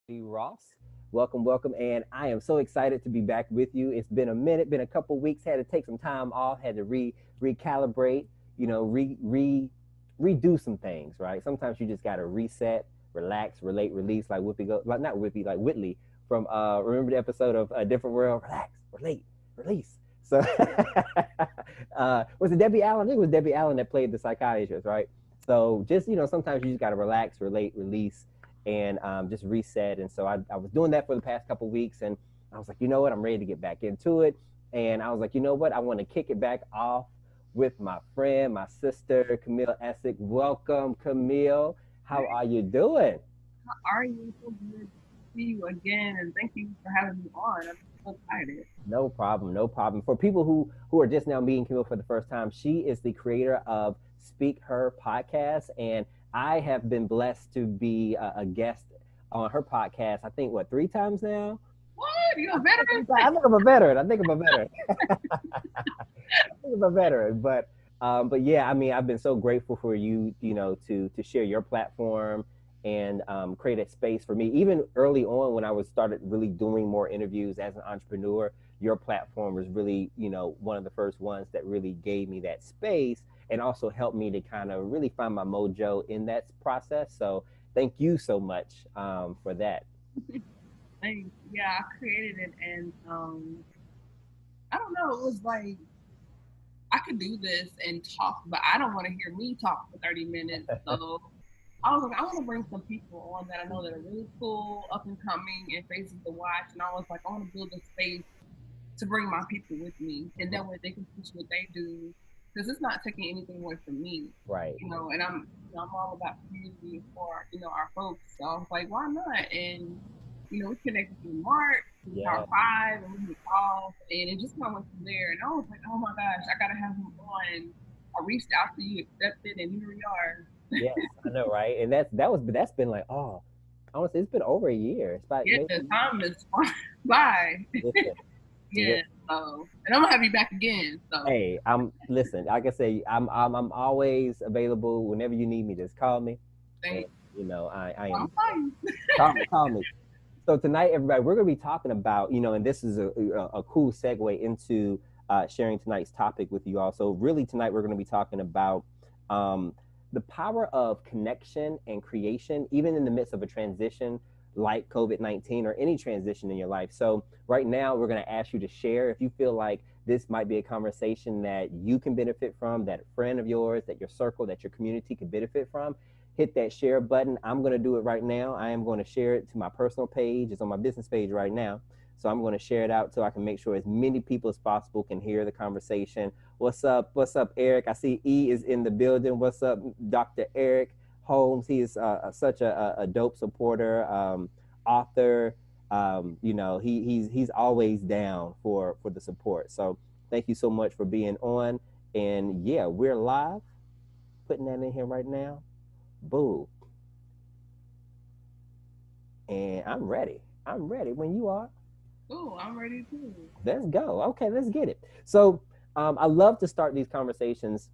Ross. Welcome, welcome, and I am so excited to be back with you. It's been a minute, been a couple weeks. Had to take some time off. Had to recalibrate. You know, redo some things. Right. Sometimes you just gotta reset, relax, relate, release. Like Whoopi go, like not Whoopi, like Whitley from remember the episode of A Different World? Relax, relate, release. So was it Debbie Allen? I think it was Debbie Allen that played the psychiatrist, right? So just sometimes you just gotta relax, relate, release, and just reset. And so I was doing that for the past couple weeks, and I was like, you know what, I'm ready to get back into it. And I was like, you know what, I want to kick it back off with my friend, my sister, Camille Essick. Welcome, Camille. How are you doing? How are you? So good to see you again, and thank you for having me on. I'm so excited. No problem, no problem. For people who are just now meeting Camille for the first time, she is the creator of Speak Her podcast, and I have been blessed to be a guest on her podcast. I think what, three times now. What? You a veteran? I think I'm a veteran. I think I'm a veteran. I think I'm a veteran. But yeah, I mean, I've been so grateful for you, to share your platform and create a space for me. Even early on, when I was started really doing more interviews as an entrepreneur, your platform was really, one of the first ones that really gave me that space and also helped me to kind of really find my mojo in that process. So thank you so much for that. Thanks. Yeah, I created it, and I don't know. It was like I could do this and talk, but I don't want to hear me talk for 30 minutes. So I was like, I want to bring some people on that I know that are really cool, up and coming, and faces to watch. And I was like, I want to build a space to bring my people with me, and that way they can teach what they do, because it's not taking anything away from me, Right. And I'm all about community for our folks. So I was like, why not? And we connected through March, through Yeah. Power Five, and we hit off, and it just kind of went from there. And I was like, oh my gosh, I gotta have him on. I reached out to you, accepted, and here we are. Yes, I know, right? And that's been like, oh, honestly, it's been over a year. It's about Yeah, maybe. the time is flying by. Listen, Yeah. listen. So, and I'm gonna have you back again. So, Hey, listen. Like I say, I'm always available whenever you need me. Just call me, and thank I I'm am. fine. Call me. So tonight, everybody, we're going to be talking about, and this is a cool segue into sharing tonight's topic with you all. So really, tonight we're going to be talking about um, the power of connection and creation, even in the midst of a transition like COVID-19 or any transition in your life. So right now, we're going to ask you to share if you feel like this might be a conversation that you can benefit from, that a friend of yours, that your circle, that your community could benefit from. Hit that share button. I'm going to do it right now. I am going to share it to my personal page. It's on my business page right now. So I'm going to share it out so I can make sure as many people as possible can hear the conversation. What's up? What's up, Eric? I see E is in the building. What's up, Dr. Eric Holmes? He is such a dope supporter, author. He's always down for the support. So thank you so much for being on. And yeah, we're live. Putting that in here right now. Boo. And I'm ready. I'm ready when you are. Oh, I'm ready too. Let's go. Okay, let's get it. So I love to start these conversations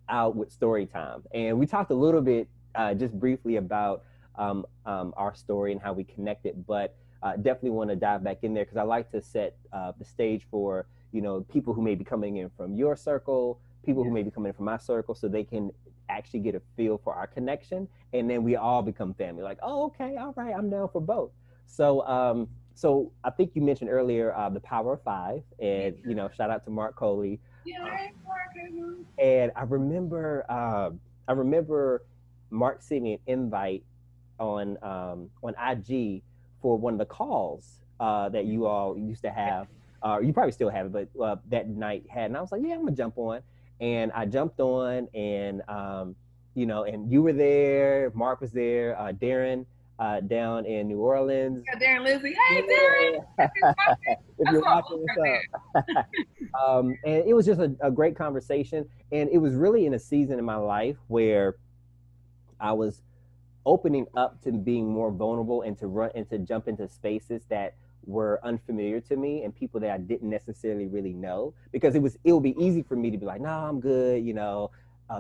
out with story time. And we talked a little bit just briefly about our story and how we connected, but definitely want to dive back in there because I like to set the stage for, people who may be coming in from your circle, people who Yeah. may be coming in from my circle, so they can actually get a feel for our connection. And then we all become family. Like, oh, okay, all right, I'm down for both. So I think you mentioned earlier the Power of Five, Yeah. and shout out to Mark Coley. Yeah. Um, Hey, Marcus. and I remember Mark sent me an invite on IG for one of the calls that you all used to have. You probably still have it, but that night had, and I was like, yeah, I'm gonna jump on. And I jumped on, and and you were there. Mark was there. Darren down in New Orleans. Yeah, Darren Lizzie. Hey, Darren. Yeah. If you're watching, If that's you're my watching, book what's right there. up? And it was just a great conversation. And it was really in a season in my life where I was opening up to being more vulnerable and to run and to jump into spaces that were unfamiliar to me and people that I didn't necessarily really know because it would be easy for me to be like, no, I'm good,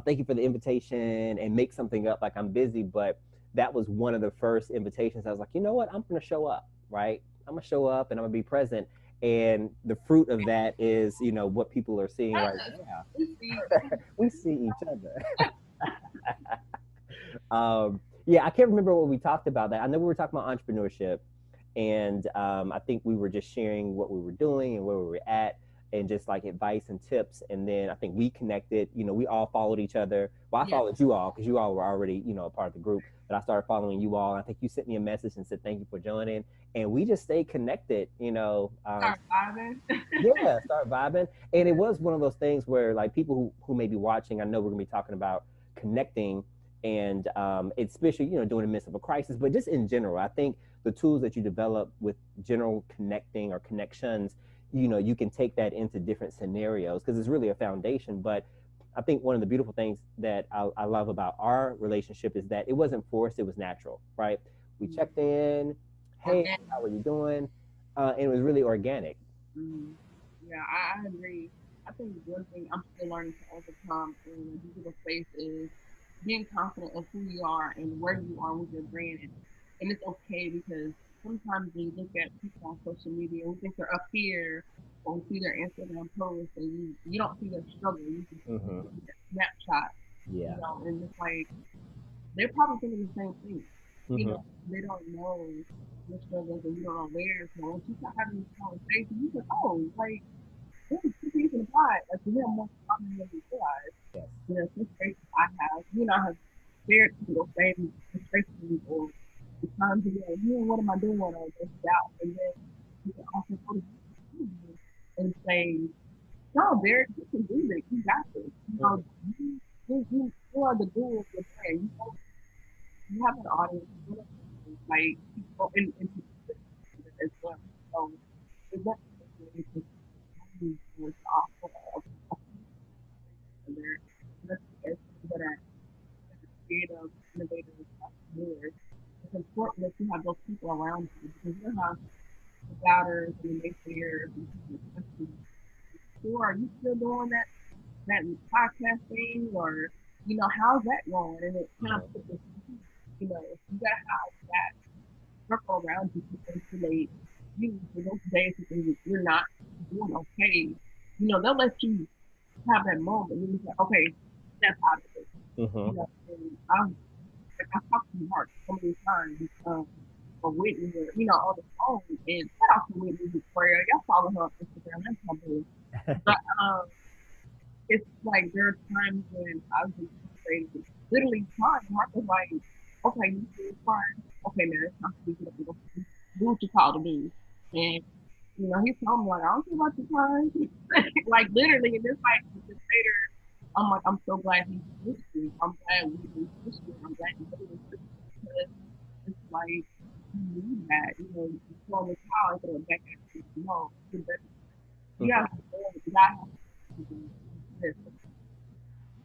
thank you for the invitation and make something up like I'm busy. But that was one of the first invitations. I was like, you know what, I'm going to show up, right? I'm going to show up and I'm going to be present. And the fruit of that is, what people are seeing right now. We see. We see each other. Yeah, I can't remember what we talked about. That I know we were talking about entrepreneurship, and I think we were just sharing what we were doing and where we were at, and just like advice and tips. And then I think we connected. We all followed each other. Well, I Yeah. followed you all because you all were already, a part of the group. But I started following you all. And I think you sent me a message and said thank you for joining, and we just stayed connected. Start vibing. Yeah, start vibing. And it was one of those things where like people who may be watching, I know we're gonna be talking about connecting, and especially, during the midst of a crisis, but just in general, I think the tools that you develop with general connecting or connections, you can take that into different scenarios because it's really a foundation. But I think one of the beautiful things that I love about our relationship is that it wasn't forced, it was natural, right? We checked in, hey, Organic. how are you doing? And it was really organic. Mm. Yeah, I agree. I think one thing I'm still learning to overcome in a digital space is being confident of who you are and where you are with your brand. And it's okay because sometimes when you look at people on social media, we think they're up here or we see their Instagram posts and you don't see their struggle. You just Hmm. see their snapshot, Yeah. and it's like they're probably thinking the same thing. You Hmm. know, they don't know your struggles and you don't know theirs. So once you start having this conversation, you say, oh, like, there's two peas in the pot. Like, we have more common than we realize. Yes. Frustrations I have, I have shared those same frustrations or the times of like, what am I doing? Or just doubt. And then you can also go to people and say, no, Derek, you can do this. You got this. Hmm. You are the guru of your brand. You have an audience. You know, like people and people as well. So it's definitely to was awful of there. Let's as people that are creative, innovative entrepreneurs. It's important that you have those people around you because you have the doubters and the naysayers and people that question you. Sure, are you still doing that podcast thing or how's that going? And it kind of Hmm. puts this, you gotta have that circle around you to insulate you for those days when you're not doing okay. They'll let you have that moment and you say, okay, step out of it. Hmm. And I talked to Mark so many times, or Whitney, or, on the phone, and shout out to Whitney Victoria. Y'all follow her on Instagram, that's my boo. But it's like there are times when I was just frustrated, literally crying. Mark was like, okay, you feel fine. Okay, now it's time for you to get up and go do what you call to do. And, he told me, like, I don't care about your time. Like, literally, and it's like, just later, I'm like, I'm so glad he pushed me. I'm glad we pushed me. I'm glad he pushed me because it's like, you need that. You throw in the towel and throw it back at you. No, you better. You Hmm. have to go. You got to do this.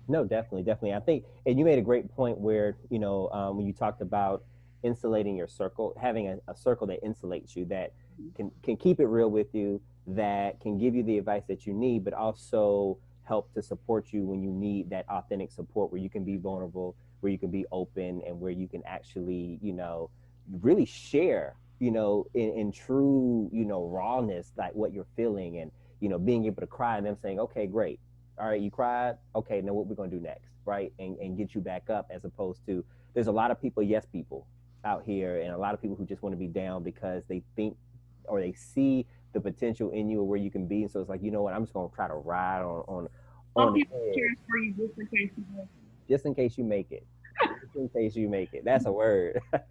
No, definitely, definitely. I think, and you made a great point where, when you talked about insulating your circle, having a circle that insulates you, that can keep it real with you, that can give you the advice that you need, but also help to support you when you need that authentic support, where you can be vulnerable, where you can be open, and where you can actually, really share, in true, rawness, like what you're feeling, and being able to cry and them saying, okay, great, all right, you cried. Okay, now what we're gonna do next, right? And get you back up, as opposed to, there's a lot of people, yes, people out here, and a lot of people who just want to be down because they think or they see the potential in you or where you can be. And so it's like, you know what, I'm just gonna try to ride Some on people edge cheers for you just in case you win. just in case you make it. Just in case you make it. That's a word. Hey,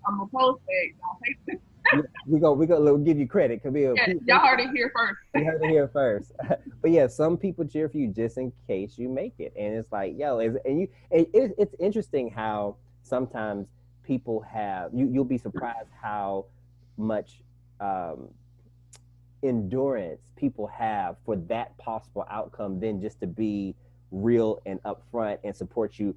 I'm a post that y'all take. Yeah, we gonna give you credit, Camille. Yeah, y'all Thank heard you. it here first. You heard it here first. But yeah, some people cheer for you just in case you make it, and it's like, yo, it's interesting how sometimes people have you'll be surprised how much um, endurance people have for that possible outcome than just to be real and upfront and support you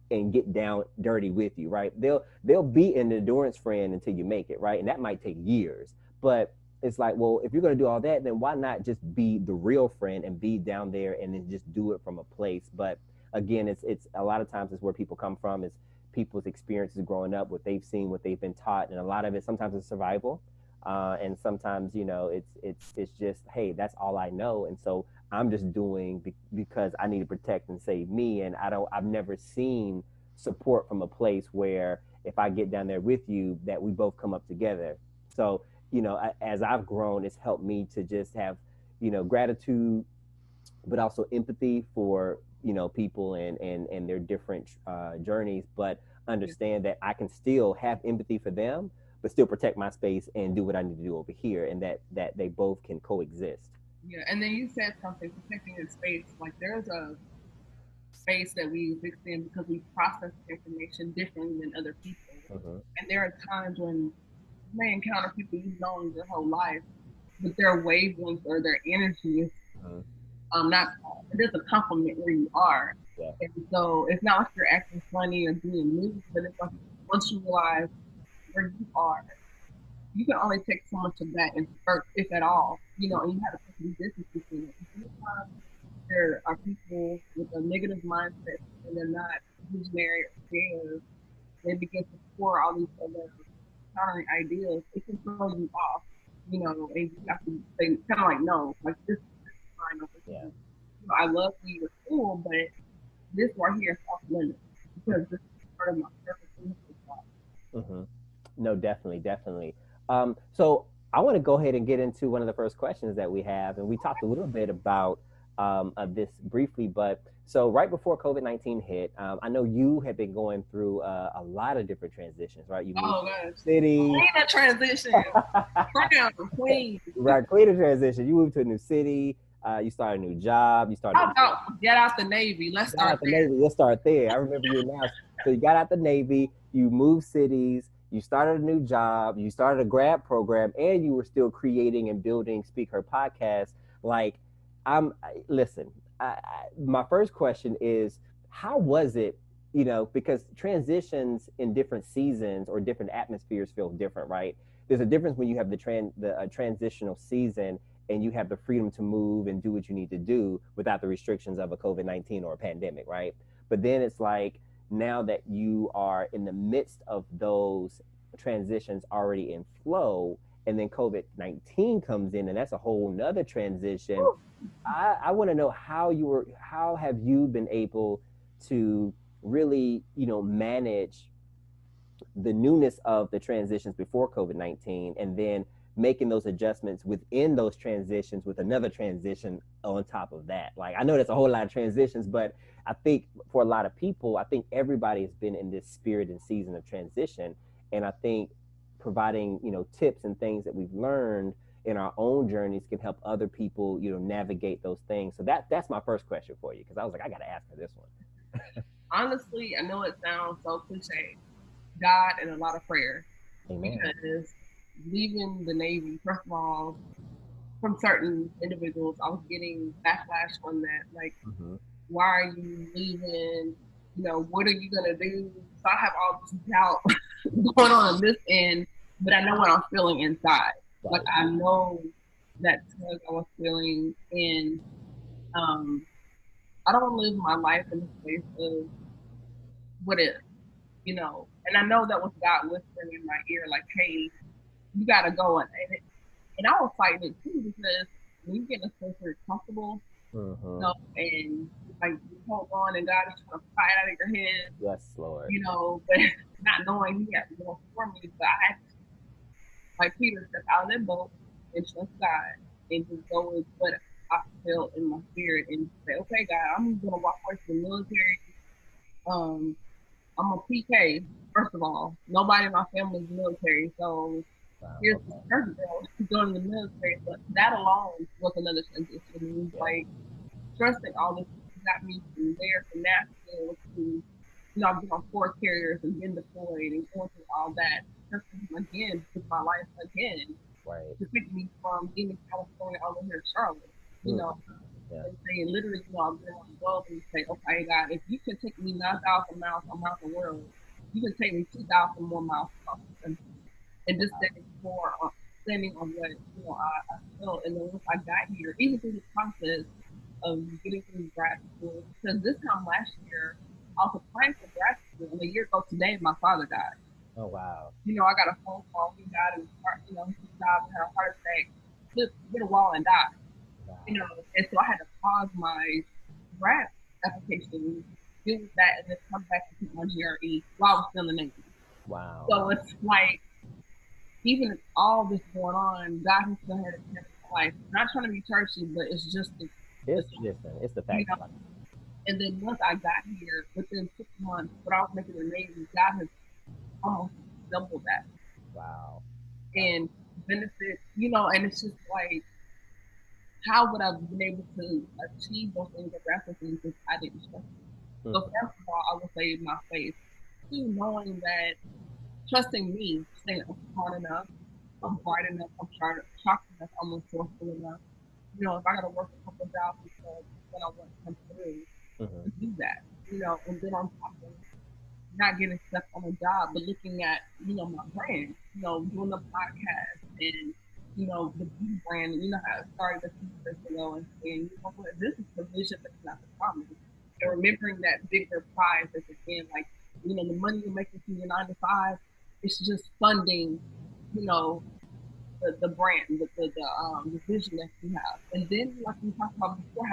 and get down dirty with you, right? They'll be an endurance friend until you make it, right? And that might take years. But it's like, well, if you're gonna do all that, then why not just be the real friend and be down there and then just do it from a place? But again, it's a lot of times it's where people come from. Is people's experiences growing up, what they've seen, what they've been taught, and a lot of it sometimes is survival, and sometimes it's just, hey, that's all I know, and so I'm just doing because I need to protect and save me, and I've never seen support from a place where if I get down there with you, that we both come up together. So as I've grown, it's helped me to just have gratitude, but also empathy for people and their different journeys, but understand that I can still have empathy for them, but still protect my space and do what I need to do over here, and that they both can coexist. Yeah, and then you said something, protecting your space. Like there's a space that we exist in because we process information differently than other people. Mm-hmm. And there are times when you may encounter people you've known your whole life, but their wavelength or their energy is Mm-hmm. not, it doesn't complement where you are. Yeah. And so it's not like you're acting funny or being loose, but it's like once you realize where you are, you can only take so much of that and spurt, if at all, and you have to put some distance between it. And sometimes there are people with a negative mindset and they're not visionary or creative. They begin to pour all these other countering ideas. It can throw you off, and you have to say kind of like, no, like this is fine over Yeah. here. I love you, you're cool, but this right here is off limits because this is part of my purpose in this life. Mm-hmm. No, definitely, definitely. So I want to go ahead and get into one of the first questions that we have, and we talked a little bit about this briefly, but so right before COVID-19 hit, I know you have been going through a lot of different transitions, right? You moved Oh to gosh, a city, clean that transition, crown, queen. right? Quite a transition. You moved to a new city. You started a new job. You started. How about get out the Navy? Let's Got start out the there. Navy. Let's start there. I remember you announced. So you got out the Navy. You moved cities. You started a new job. You started a grad program, and you were still creating and building Speak Her podcast. Like, listen. My first question is, how was it? Because transitions in different seasons or different atmospheres feel different, right? There's a difference when you have the transitional season and you have the freedom to move and do what you need to do without the restrictions of a COVID-19 or a pandemic, right? But then it's like now that you are in the midst of those transitions already in flow, and then COVID-19 comes in, and that's a whole nother transition. I want to know how have you been able to really, manage the newness of the transitions before COVID-19, and then making those adjustments within those transitions with another transition on top of that. Like, I know that's a whole lot of transitions, but I think for a lot of people, I think everybody has been in this spirit and season of transition. And I think providing, tips and things that we've learned in our own journeys can help other people, navigate those things. So that's my first question for you, because I was like, I got to ask her this one. Honestly, I know it sounds so cliche. God and a lot of prayer Amen. because leaving the Navy, first of all, from certain individuals, I was getting backlash on that. Like, Mm-hmm. why are you leaving? What are you gonna do? So I have all this doubt going on this end, but I know what I'm feeling inside. Like Right. I know that tug I was feeling, and um, I don't live my life in the space of what if, And I know that was God whispering in my ear, like, "Hey, you gotta go," and I was fighting it too because when you get in a space where you're comfortable, Mm-hmm. and like you hold on, and God is trying to fight out of your head, Yes, Lord. but not knowing He has more for me. But I had to, like Peter, step out of that boat and trust God and just go with what I felt in my spirit and say, "Okay, God, I'm gonna walk away from the military. Um, I'm a PK. First of all, nobody in my family is military, so Wow. here's this Okay. first girl going to the military." But that alone was another transition. It was Yeah. like trusting all this got me from there from Nashville to I've been on four carriers and been deployed and going through all that. Trusting him again with my life again Right. to pick me from being in California all the way here to Charlotte. You Mm. know, Yeah. and saying literally, I've been on the globe and say, "Okay, God, if you can take me 9,000 miles around the world, you can take me 2,000 more miles across the country." And just Wow. standing for standing on what I felt. And then once I got here, even through the process of getting through grad school, because this time last year I was applying for grad And a year ago today, my father died. Oh wow. I got a phone call. He died in heart, he died and had a heart attack, hit a wall and died. Wow. And so I had to pause my grad application, deal with that, and then come back and take my GRE while I was still in the Navy. Wow. So it's like, even all this going on, God has still had a plan in my life. Not trying to be churchy, but it's just It's listen, it's the you fact know. of life. And then once I got here, within 6 months, what I was making in the Navy, God has almost doubled that Wow. Wow. and benefit, and it's just like, how would I have been able to achieve those things or grasp things if I didn't trust him? So Mm-hmm. first of all, I would say my faith. Two, knowing that, trusting me, saying I'm smart enough, I'm Mm-hmm. bright enough, I'm sharp enough, I'm resourceful enough. If I got to work a couple of jobs because then I want to come through Mm-hmm. to do that. And then on top of not getting stuck on a job, but looking at, my brand, doing the podcast and, the beauty brand. And you know how it started a few years ago and saying, you know what, this is the vision, but it's not the promise. And remembering that bigger prize at the end, like, the money you're making from your 9 to 5, it's just funding, you know, the brand, the vision that you have. And then, like we talked about before,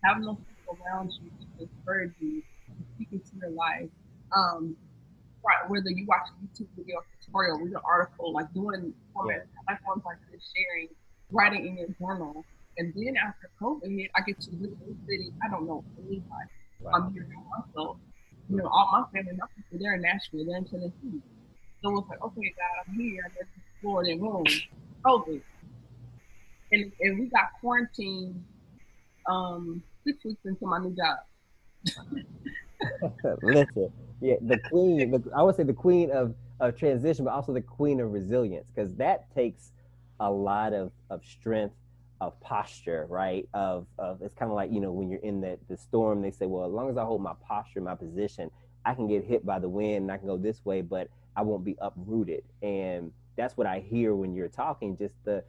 having those people around you to encourage you, to speak into your life. Um, right, whether you watch a YouTube video, tutorial, read an article, like doing Yeah. format platforms like this, sharing, writing in your journal. And then after COVID hit, I get to this new city. I don't know anybody. I'm Wow. here by myself. Mm-hmm. All my family, my people, they're in Nashville, they're in Tennessee. So it's like, okay, God, I'm here. I guess Florida and boom, COVID. And we got quarantined 6 weeks into my new job. Listen, yeah, the queen. I would say the queen of transition, but also the queen of resilience, because that takes a lot of strength, of posture, right? Of it's kind of like when you're in the storm, they say, well, as long as I hold my posture, my position, I can get hit by the wind and I can go this way, but I won't be uprooted. And that's what I hear when you're talking, just the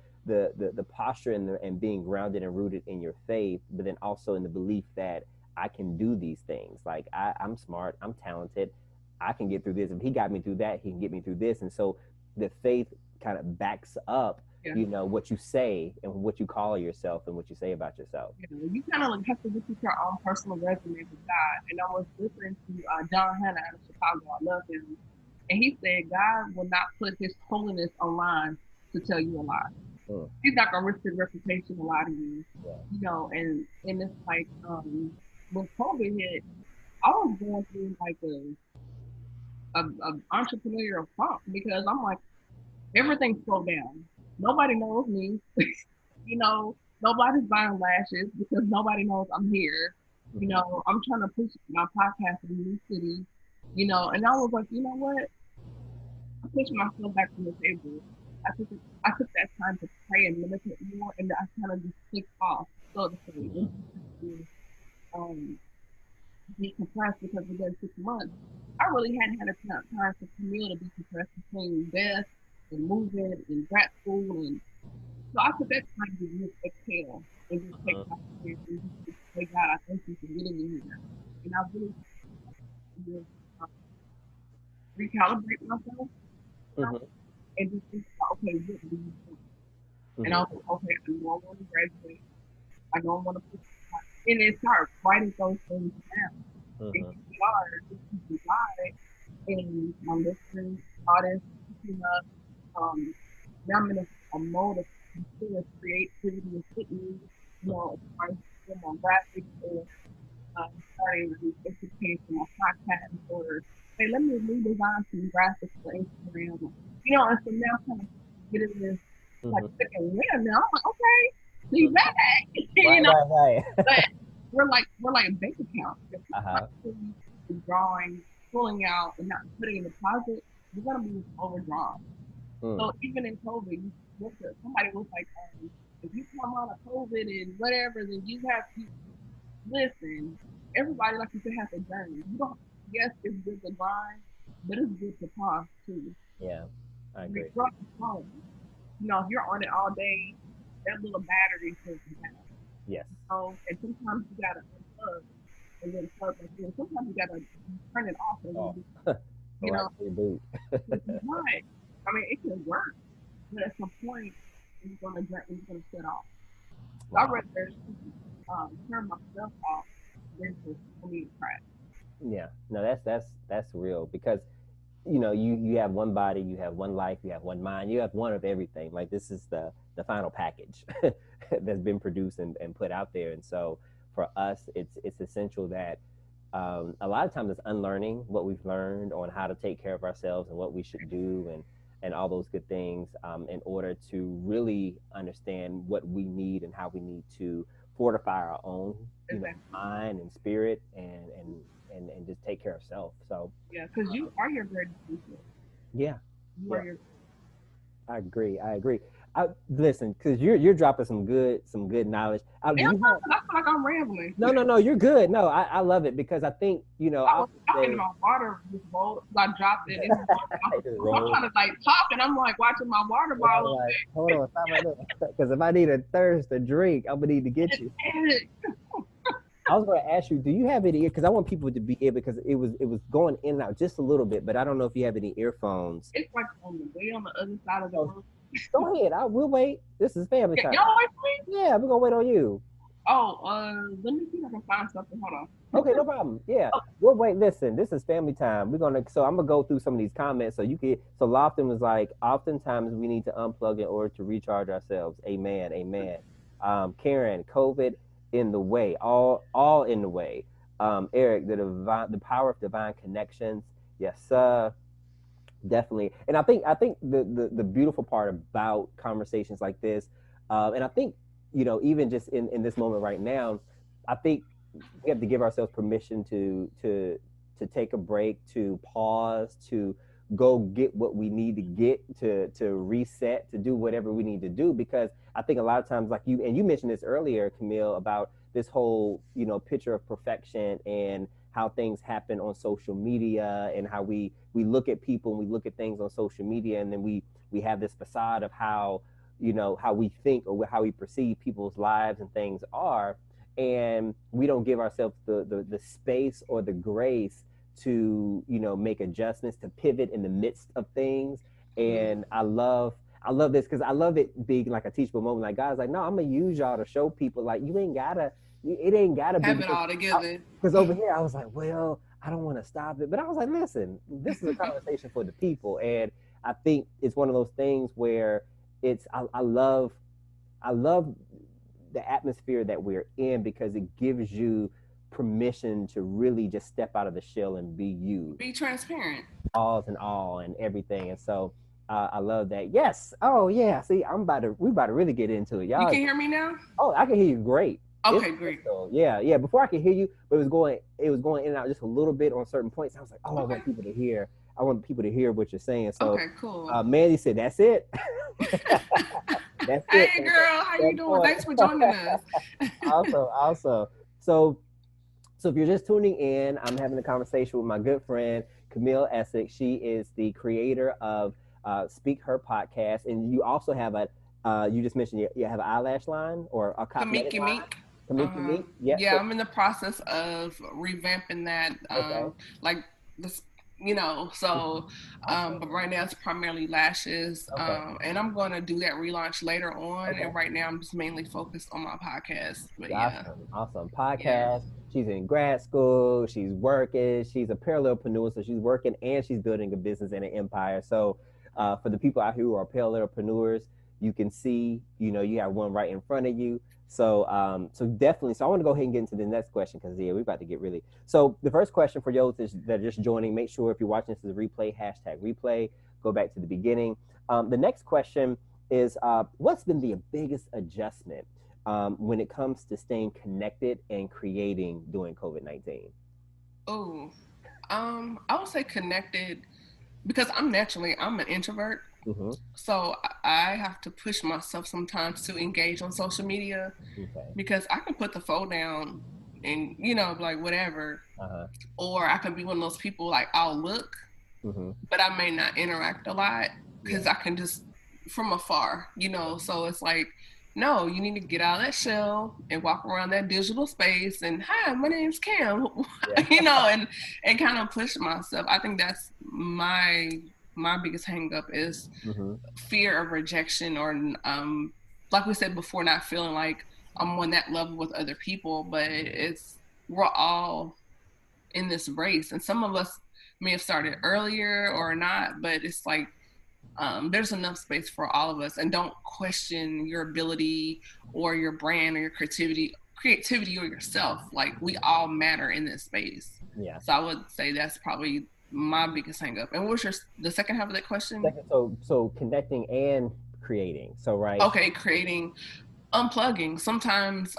posture and being grounded and rooted in your faith, but then also in the belief that I can do these things. Like I'm smart, I'm talented, I can get through this. If he got me through that, he can get me through this. And so the faith kind of backs up, Yeah. what you say and what you call yourself and what you say about yourself. You kind of like have to look at your own personal resume with God. And I was listening to John Hannah out of Chicago. I love him. And he said, God will not put his holiness online to tell you a lie. Mm, He's not gonna risk his reputation to lie to you. yeah. And it's like, when COVID hit, I was going through like a entrepreneurial funk because I'm like, everything slowed down. Nobody knows me. you know, Nobody's buying lashes because nobody knows I'm here. Mm-hmm. I'm trying to push my podcast in a new city. And I was like, you know what? I pushed myself back on the table. I took that time to pray and meditate more, and I kind of just clicked off, so to say, and Mm-hmm. just um, decompress because within 6 months, I really hadn't had enough time for Camille to decompress between death and moving and grad school. And so I took that time to just exhale and just take my chance and just say, God, I thank you for getting me here. And I really just recalibrate myself Mm-hmm. and just think about, okay, what do you want? And I Mm-hmm. was like, okay, I know I want to graduate. I know I want to push. And it starts writing those things down. It Mm-hmm. can be hard. It can be hard. And my listeners, artists, picking up. Now I'm in a mode of continuous creativity and fitness, as far as doing my graphics or starting to educate for my podcast or, hey, let me redesign some graphics for Instagram. And so now I'm kind of getting this like Mm-hmm. second wind now. I'm like, okay, see Mm-hmm. back, Right, right, but right. we're like a bank account. If we're not Uh-huh. drawing, pulling out, and not putting in deposit, we're gonna be overdrawn. Mm. So even in COVID, somebody was like, if you come out of COVID and whatever, then you have to listen. Everybody, like you said, has a journey. You don't. Yes, it's good to grind, but it's good to pause too. Yeah, I I mean, agree. drop the phone. If you're on it all day, that little battery says down. Yes. And sometimes you gotta unplug. and then start back in. Sometimes you gotta turn it off and Oh, then, you right know, to the boot. it's not. I mean, it can work, but at some point, it's gonna shut off. So I'd Wow. rather turn myself off than for me to crash. Yeah. No, that's real because you have one body, you have one life, you have one mind, you have one of everything. Like this is the final package that's been produced and put out there. And so for us, it's essential that a lot of times it's unlearning what we've learned on how to take care of ourselves and what we should do and all those good things in order to really understand what we need and how we need to fortify our own Exactly. mind and spirit and just take care of self. So Yeah, because you are your greatest resource. yeah, You are yeah, your. I agree. I agree. Listen, because you're dropping some good knowledge. Do Damn, you have? I feel like I'm rambling. No, no, no. You're good. No, I love it because I think I I was would talking, say my water just rolled. I dropped it. It's rolling off the it floor. I'm rolls. trying to like talk, and I'm like watching my water And I'm bottle. like, hold on, stop right there. Because if I need a thirst, a drink, I'm gonna need to get you. I was going to ask you, do you have any? Because I want people to be able because it was going in and out just a little bit, but I don't know if you have any earphones. It's like on the way on the other side of the Oh, room. go ahead. I will wait. This is family time. Y'all wait for me? Yeah, we're gonna wait on you. Oh, let me see if I can find something. Hold on. Okay, no problem. Yeah. Oh, We'll wait. Listen, this is family time. So I'm gonna go through some of these comments so you can so Lofton was like, oftentimes we need to unplug in order to recharge ourselves. Amen. Amen. Karen, COVID in the way, all in the way. Eric, the power of divine connections. Yes, sir. Definitely. And I think the beautiful part about conversations like this, and I think, even just in this moment right now, I think we have to give ourselves permission to take a break, to pause, to go get what we need to get to reset, to do whatever we need to do. Because I think a lot of times, like you mentioned this earlier, Camille, about this whole picture of perfection and how things happen on social media and how we look at people and we look at things on social media and then we have this facade of how we think or how we perceive people's lives and things are, and we don't give ourselves the space or the grace to make adjustments, to pivot in the midst of things. mhm. And I love this because I love it being like a teachable moment. Like God's like, no, I'm gonna use y'all to show people like it ain't gotta be Have it all together. because over here I was like, well, I don't want to stop it, but I was like, listen, this is a conversation for the people, and I think it's one of those things where I love the atmosphere that we're in because it gives you permission to really just step out of the shell and be you, Be transparent. alls and all and everything. And so I love that. Yes. Oh yeah. See, we about to really get into it, You y'all. can hear me now? Oh, I can hear you great. It's Okay, great. crystal. Yeah, yeah. Before I could hear you, but it was going in and out just a little bit on certain points. I was like, oh, I Okay. want people to hear. I want people to hear what you're saying. So, Okay, cool. Mandy said, "That's it. That's it." Hey girl, how you That doing? point. Thanks for joining us. Also. So if you're just tuning in, I'm having a conversation with my good friend Camille Essick. She is the creator of Speak Her podcast, and you also have you just mentioned you have an eyelash line or a cosmetic Kamiki line. Meek. Kamiki Meek. Yeah. Yeah, So I'm in the process of revamping that. okay. Like this, you know. So, Awesome. but right now it's primarily lashes. Okay. And I'm going to do that relaunch later on. Okay. And right now I'm just mainly focused on my podcast. But yeah, Awesome. Awesome. yeah. Podcast. She's in grad school. She's working. She's a parallelpreneur. So she's working and she's building a business and an empire. So for the people out here who are parallelpreneurs, you can see, you have one right in front of you. So definitely. So I want to go ahead and get into the next question because yeah, we're about to get really. So the first question for those that are just joining, make sure if you're watching this as a replay, #replay, go back to the beginning. The next question is, what's been the biggest adjustment when it comes to staying connected and creating during COVID-19? Oh, I would say connected because I'm an introvert. Mm-hmm. So I have to push myself sometimes to engage on social media Okay. because I can put the phone down and like whatever, Uh-huh. or I can be one of those people like I'll look, Mm-hmm. but I may not interact a lot Yeah. because I can just from afar. So it's like No, you need to get out of that shell and walk around that digital space and, hi, my name's Cam, Yeah. and kind of push myself. I think that's my biggest hang up is Mm-hmm. fear of rejection, or like we said before, not feeling like I'm on that level with other people. But it's, we're all in this race, and some of us may have started earlier or not, but it's like, there's enough space for all of us, and don't question your ability or your brand or your creativity or yourself. Like, we all matter in this space. Yeah. So I would say that's probably my biggest hang up. And what was the second half of that question? Second, so connecting and creating. So right. Okay, creating, unplugging. Sometimes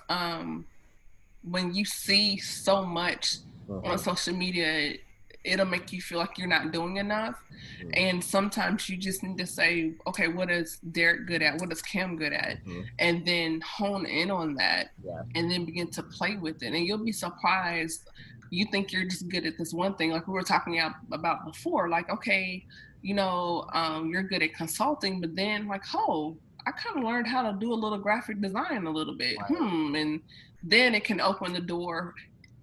when you see so much on Mm-hmm. social media, it'll make you feel like you're not doing enough. Mm-hmm. And sometimes you just need to say, okay, what is Derek good at? What is Kim good at? Mm-hmm. And then hone in on that, Yeah. and then begin to play with it. And you'll be surprised. You think you're just good at this one thing, like we were talking about before. Like, okay, you're good at consulting, but then like, oh, I kind of learned how to do a little graphic design a little bit. Right. And then it can open the door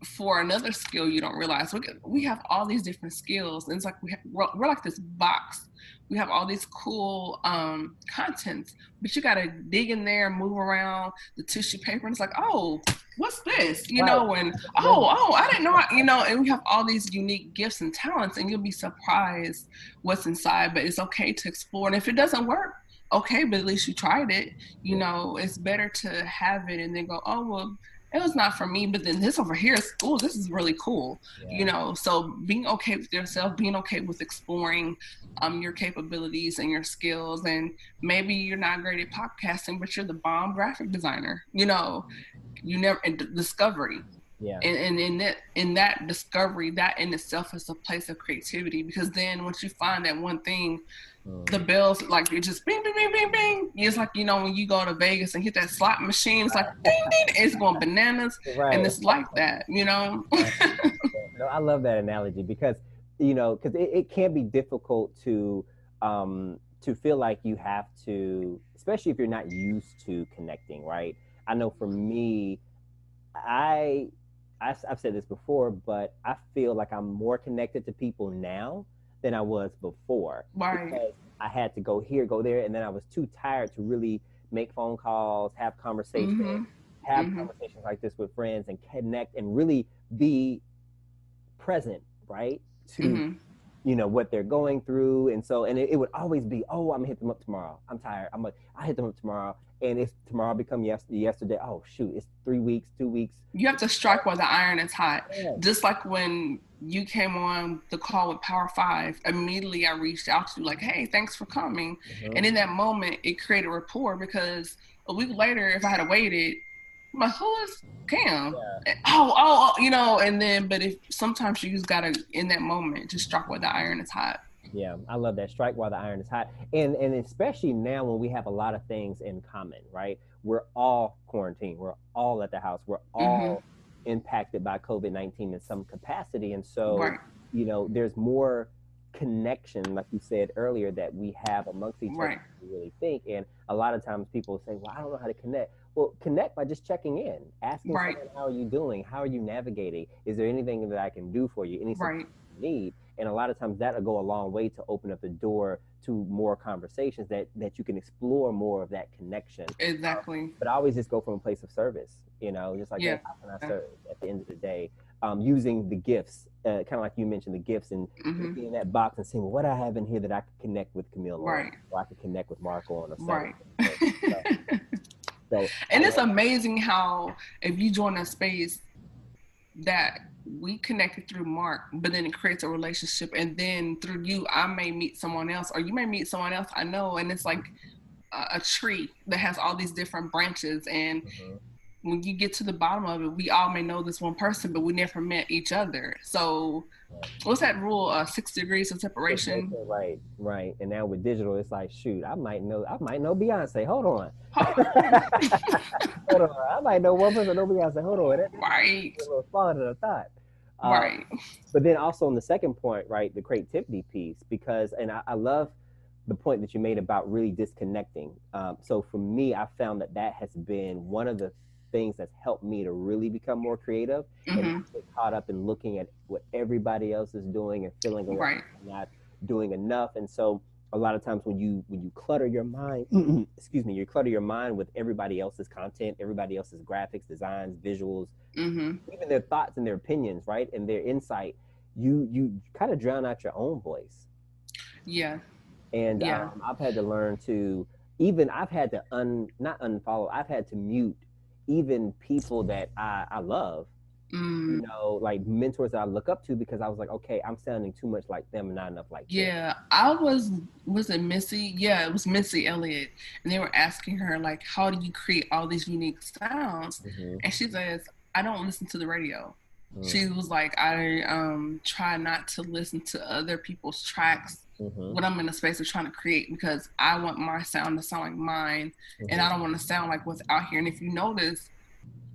for another skill you don't realize. We have all these different skills, and it's like we're like this box. We have all these cool contents, but you got to dig in there, move around the tissue paper, and it's like, oh, what's this? Right. And oh, I didn't know. And we have all these unique gifts and talents, and you'll be surprised what's inside. But it's okay to explore, and if it doesn't work, okay, but at least you tried it. It's better to have it and then go, oh well, it was not for me, but then this over here is, oh, this is really cool. Yeah. So being okay with yourself, being okay with exploring your capabilities and your skills. And maybe you're not great at podcasting, but you're the bomb graphic designer. You never, discovery. Yeah. And in that discovery, that in itself is a place of creativity, because then once you find that one thing, the bells, like, it just bing, bing, bing, bing, bing. It's like, when you go to Vegas and hit that slot machine, it's like ding, ding, it's going bananas. And Right. it's like that. No, I love that analogy because because it can be difficult to feel like you have to, especially if you're not used to connecting, right? I know for me, I I've said this before, but I feel like I'm more connected to people now than I was before Right. because I had to go here, go there, and then I was too tired to really make phone calls, Mm-hmm. have Mm-hmm. conversations like this with friends and connect and really be present, right? To Mm-hmm. what they're going through, and so it would always be, oh, I'm gonna hit them up tomorrow. I'm tired. I hit them up tomorrow, and if tomorrow become yesterday, oh shoot, it's 3 weeks, 2 weeks. You have to strike while the iron is hot. Yeah. Just like when you came on the call with Power Five, immediately I reached out to you like, hey, thanks for coming. Mm-hmm. And in that moment, it created rapport, because a week later, if I had waited, I'm like, who is Cam? Yeah. And then, but if sometimes you just gotta, in that moment, just strike while the iron is hot. Yeah, I love that. Strike while the iron is hot. And especially now when we have a lot of things in common, right? We're all quarantined. We're all at the house. We're Mm-hmm. all impacted by COVID-19 in some capacity. And so, Right. there's more connection, like you said earlier, that we have amongst each other Right. than we really think. And a lot of times people say, well, I don't know how to connect. Well, connect by just checking in, asking Right. someone, how are you doing? How are you navigating? Is there anything that I can do for you? Any support Right. you need? And a lot of times that'll go a long way to open up the door to more conversations that you can explore more of that connection. Exactly. But I always just go from a place of service, just like, Yeah. hey, how can I serve at the end of the day? Using the gifts, kind of like you mentioned, the gifts, and Mm-hmm. looking in that box and seeing, well, what I have in here that I could connect with Camille on, Right. or I could connect with Marco on, a Right. Saturday. So And it's amazing how, if you join a space that we connected through Mark, but then it creates a relationship, and then through you, I may meet someone else, or you may meet someone else I know, and it's like a tree that has all these different branches. And mhm. when you get to the bottom of it, we all may know this one person, but we never met each other. So, what's that rule? 6 degrees of separation. Right, right. And now with digital, it's like, shoot, I might know Beyonce. Hold on. Hold on. I might know one person know Beyonce. Hold on. That's Right. a little fun than I thought. Uh, Right. but then also on the second point, right, the creativity piece, because, and I love the point that you made about really disconnecting. So for me, I found that has been one of the things that's helped me to really become more creative and Mm-hmm. not get caught up in looking at what everybody else is doing and feeling like Right. I'm not doing enough. And so a lot of times when you clutter your mind, excuse me, you clutter your mind with everybody else's content, everybody else's graphics, designs, visuals, Mm-hmm. even their thoughts and their opinions, right, and their insight, you kind of drown out your own voice. Yeah. And Yeah. I've had to learn to, even I've had to not unfollow, I've had to mute even people that I love, Mm. like mentors that I look up to, because I was like, okay, I'm sounding too much like them and not enough like them. Yeah, was it Missy? Yeah, it was Missy Elliott. And they were asking her, like, how do you create all these unique sounds? Mm-hmm. And she says, I don't listen to the radio. Mm-hmm. She was like, I try not to listen to other people's tracks Mm-hmm. when I'm in a space of trying to create, because I want my sound to sound like mine, and Mm-hmm. I don't want to sound like what's out here. And if you notice,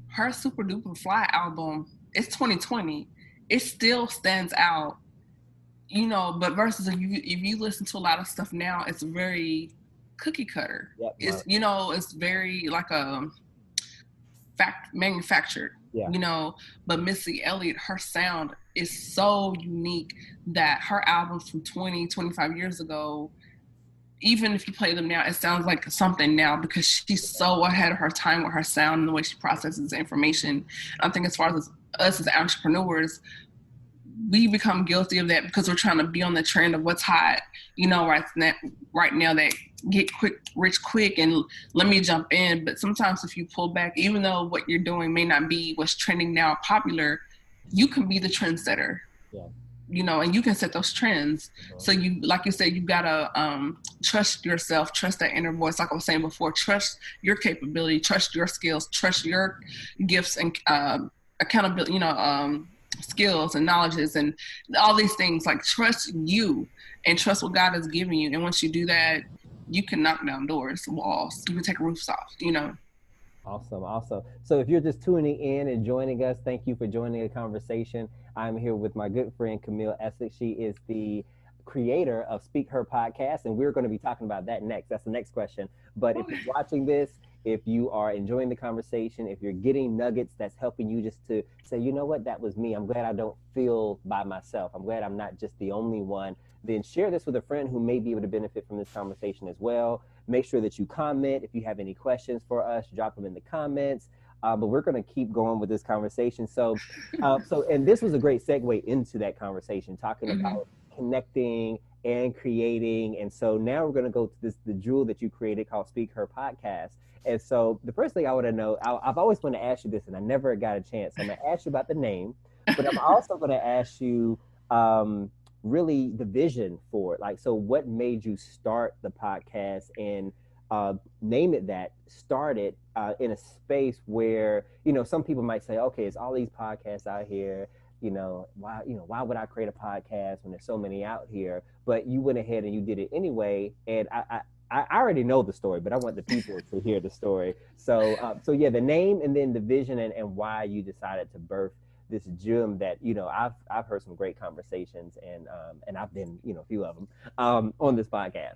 her Super Duper Fly album, it's 2020. It still stands out, but versus if you listen to a lot of stuff now, it's very cookie cutter. Yep. It's very like a manufactured, Yeah. but Missy Elliott, her sound is so unique that her albums from 20-25 years ago, even if you play them now, it sounds like something now, because she's so ahead of her time with her sound and the way she processes information. I think as far as us as entrepreneurs, we become guilty of that because we're trying to be on the trend of what's hot, right now, that get quick, rich quick, and let me jump in. But sometimes if you pull back, even though what you're doing may not be what's trending now, popular, you can be the trendsetter, Yeah. and you can set those trends. Mm-hmm. So you, like you said, you gotta trust yourself, trust that inner voice. Like I was saying before, trust your capability, trust your skills, trust your gifts and accountability, skills and knowledges and all these things. Like, trust you and trust what God has given you. And once you do that, you can knock down doors, walls, you can take roofs off. Awesome, awesome. So if you're just tuning in and joining us, thank you for joining the conversation. I'm here with my good friend Camille Essick. She is the creator of Speak Her podcast, and we're going to be talking about that next. That's the next question. But if you're watching this, if you are enjoying the conversation, if you're getting nuggets that's helping you just to say, you know what, that was me. I'm glad I don't feel by myself. I'm glad I'm not just the only one. Then share this with a friend who may be able to benefit from this conversation as well. Make sure that you comment. If you have any questions for us, drop them in the comments. But we're going to keep going with this conversation. And this was a great segue into that conversation, talking about connecting and creating. And so now we're going to go to the jewel that you created called Speak Her podcast. And so the first thing I want to know, I've always wanted to ask you this, and I never got a chance. So I'm going to ask you about the name, but I'm also going to ask you really the vision for it. Like, so what made you start the podcast and name it that, start it in a space where, some people might say, okay, it's all these podcasts out here. Why would I create a podcast when there's so many out here? But you went ahead and you did it anyway. And I already know the story, but I want the people to hear the story. So yeah, the name and then the vision and why you decided to birth this gym that, I've heard some great conversations and I've been, a few of them on this podcast.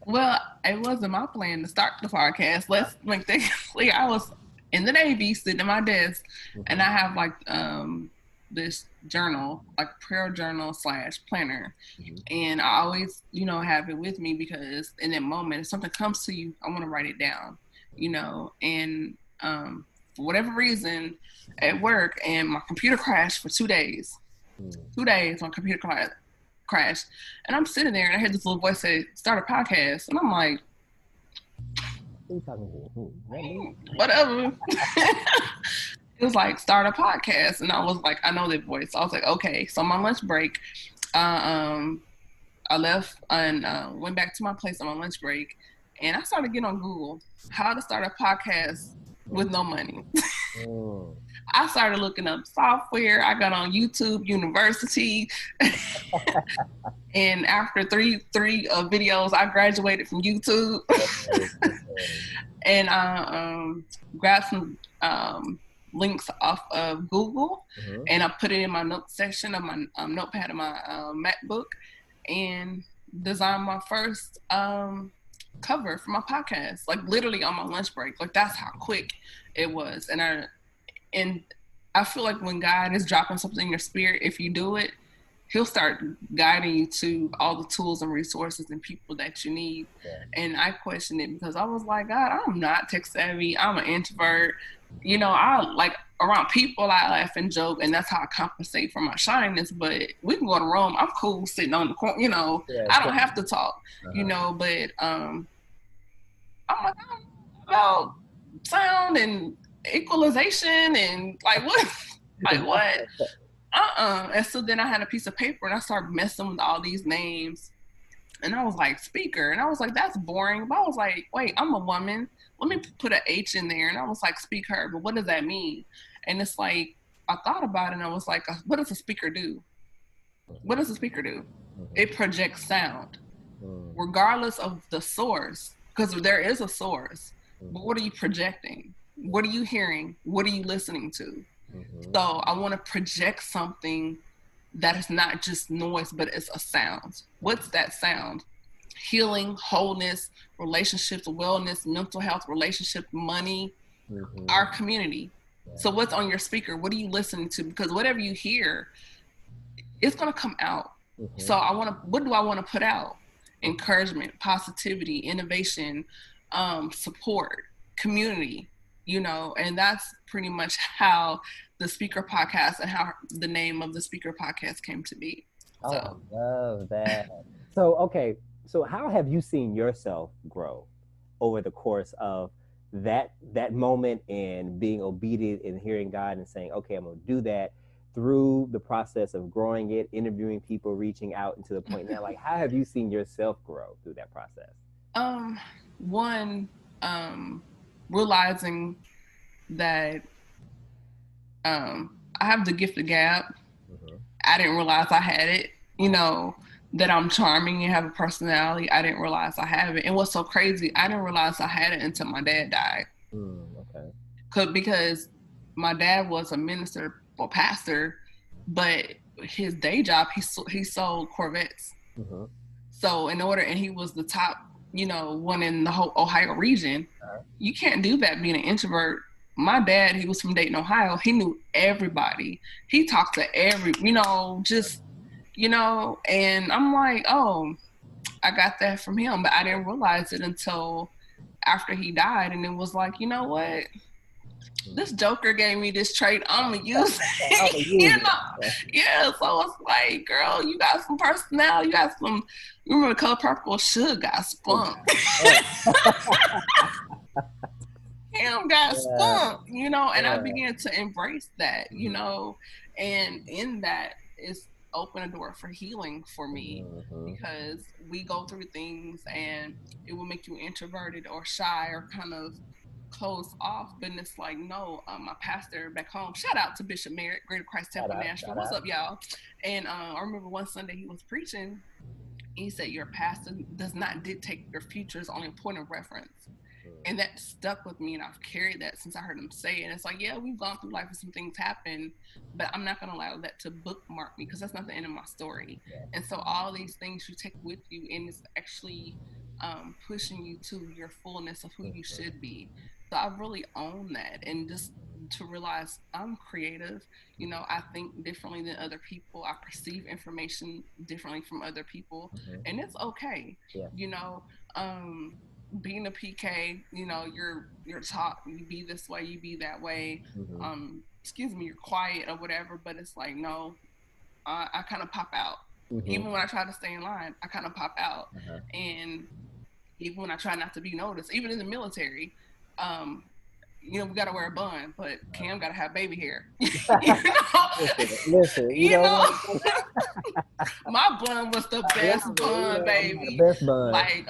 Well, it wasn't my plan to start the podcast. Let's make that clear. I was in the Navy sitting at my desk, and I have like this journal, like prayer journal / planner. And I always, have it with me because in that moment, if something comes to you, I want to write it down, and for whatever reason at work, and my computer crashed for 2 days. 2 days, my computer crashed. And I'm sitting there and I heard this little voice say, start a podcast. And I'm like, whatever. It was like, start a podcast. And I was like, I know that voice. I was like, okay. So my lunch break, I left and went back to my place on my lunch break. And I started getting on Google how to start a podcast with no money. I started looking up software. I got on YouTube University. And after three videos, I graduated from YouTube. And I grabbed some links off of Google, and I put it in my notes section of my notepad of my MacBook. And design my first cover for my podcast, like literally on my lunch break. Like that's how quick it was. And I feel like when God is dropping something in your spirit, if you do it, he'll start guiding you to all the tools and resources and people that you need. Yeah. And I questioned it because I was like, God, I'm not tech savvy. I'm an introvert. You know, I like around people, I laugh and joke, and that's how I compensate for my shyness. But we can go to Rome. I'm cool sitting on the corner. You know, Yeah, I don't have to talk. You know, but I'm like, I don't know about sound and equalization and like what, like what? And so then I had a piece of paper and I started messing with all these names. And I was like, speaker. And I was like, that's boring. But I was like, wait, I'm a woman. Let me put an H in there. And I was like, speaker. But what does that mean? And it's like, I thought about it and I was like, what does a speaker do? What does a speaker do? It projects sound, regardless of the source, because there is a source. But what are you projecting? What are you hearing? What are you listening to? So I want to project something that is not just noise, but it's a sound. What's that sound? Healing, wholeness, relationships, wellness, mental health, relationship, money, our community. So what's on your speaker? What are you listening to? Because whatever you hear, it's going to come out. So what do I want to put out? Encouragement, positivity, innovation, support, community, you know, and that's pretty much how the speaker podcast and how the name of the speaker podcast came to be. Oh, So I love that. So, okay, so how have you seen yourself grow over the course of that moment and being obedient and hearing God and saying, "Okay, I'm going to do that," through the process of growing it, interviewing people, reaching out, and to the point now? Like, how have you seen yourself grow through that process? one, realizing that I have the gift of gab. I didn't realize I had it. You know, that I'm charming and have a personality. I didn't realize I have it. And what's so crazy, I didn't realize I had it until my dad died. Okay. Because my dad was a minister or pastor, but his day job, he sold Corvettes. So and he was the top, you know, one in the whole Ohio region. You can't do that being an introvert. My dad, he was from Dayton, Ohio. He knew everybody. He talked to you know, just, you know, and I'm like, oh, I got that from him, but I didn't realize it until after he died. And it was like, you know what? This Joker gave me this trait. I'm gonna use it. You know, yeah. So it's like, girl, you got some personality. You got some. You remember the color purple? Suge got spunk. Cam got spunk. You know, and I began to embrace that. You know, and in that is open a door for healing for me because we go through things and it will make you introverted or shy or kind of closed off, but it's like, no, my pastor back home, shout out to Bishop Merritt, Greater Christ Temple Nashville. What's up, y'all? And I remember one Sunday he was preaching. He said, your pastor does not dictate your future, it's only a point of reference. And that stuck with me, and I've carried that since I heard him say it. And it's like, yeah, we've gone through life and some things happen, but I'm not going to allow that to bookmark me because that's not the end of my story. And so all these things you take with you, and it's actually pushing you to your fullness of who you should be. So I really own that, and just to realize I'm creative. You know, I think differently than other people. I perceive information differently from other people, and it's okay. You know, being a PK, you know, you're taught you be this way, you be that way. Excuse me, you're quiet or whatever, but it's like, no, I kind of pop out. Even when I try to stay in line, I kind of pop out. And even when I try not to be noticed, even in the military, you know, we gotta wear a bun, but Cam gotta have baby hair. You know, listen, you know. My bun was the best bun, baby. The best bun. Like,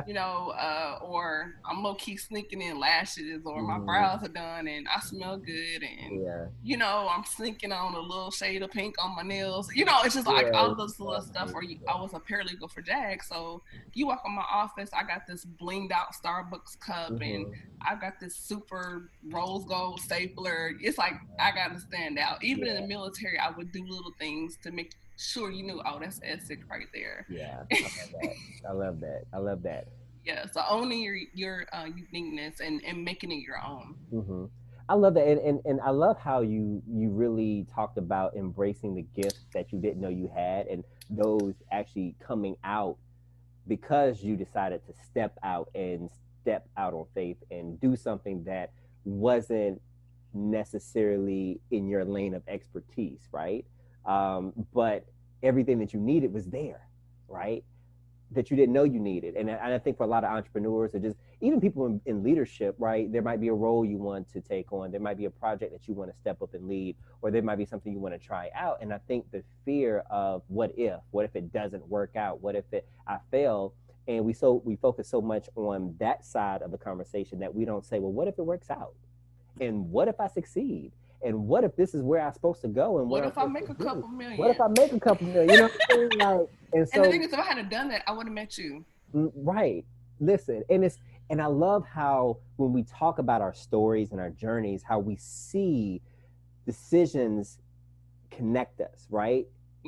you know, or I'm low key sneaking in lashes, or my brows are done, and I smell good, and you know, I'm sneaking on a little shade of pink on my nails. You know, it's just like all of this little stuff. Or I was a paralegal for JAG, so you walk in my office, I got this blinged out Starbucks cup, and I got this super rose gold stapler. It's like I gotta stand out. Even in the military, I would do little things to make sure you knew, oh, that's Essick right there. Yeah, I love that. I love that. I love that. Yeah, so owning your uniqueness and making it your own. Hmm. I love that, and I love how you really talked about embracing the gifts that you didn't know you had, and those actually coming out because you decided to step out on faith and do something that wasn't necessarily in your lane of expertise, right? But everything that you needed was there, right? That you didn't know you needed. And I think for a lot of entrepreneurs or just even people in leadership, right, there might be a role you want to take on. There might be a project that you want to step up and lead, or there might be something you want to try out. And I think the fear of what if it doesn't work out? What if I fail? And we focus so much on that side of the conversation that we don't say, well, what if it works out? And what if I succeed? And what if this is where I'm supposed to go and what What I'm if I supposed make to a do? couple What if million? I make a couple million? You know what I'm saying? Like, and And the so thing is, if I hadn't done that, I would have met you. right. Listen, and I love how when we talk about our stories and our journeys, how we see decisions connect us, right?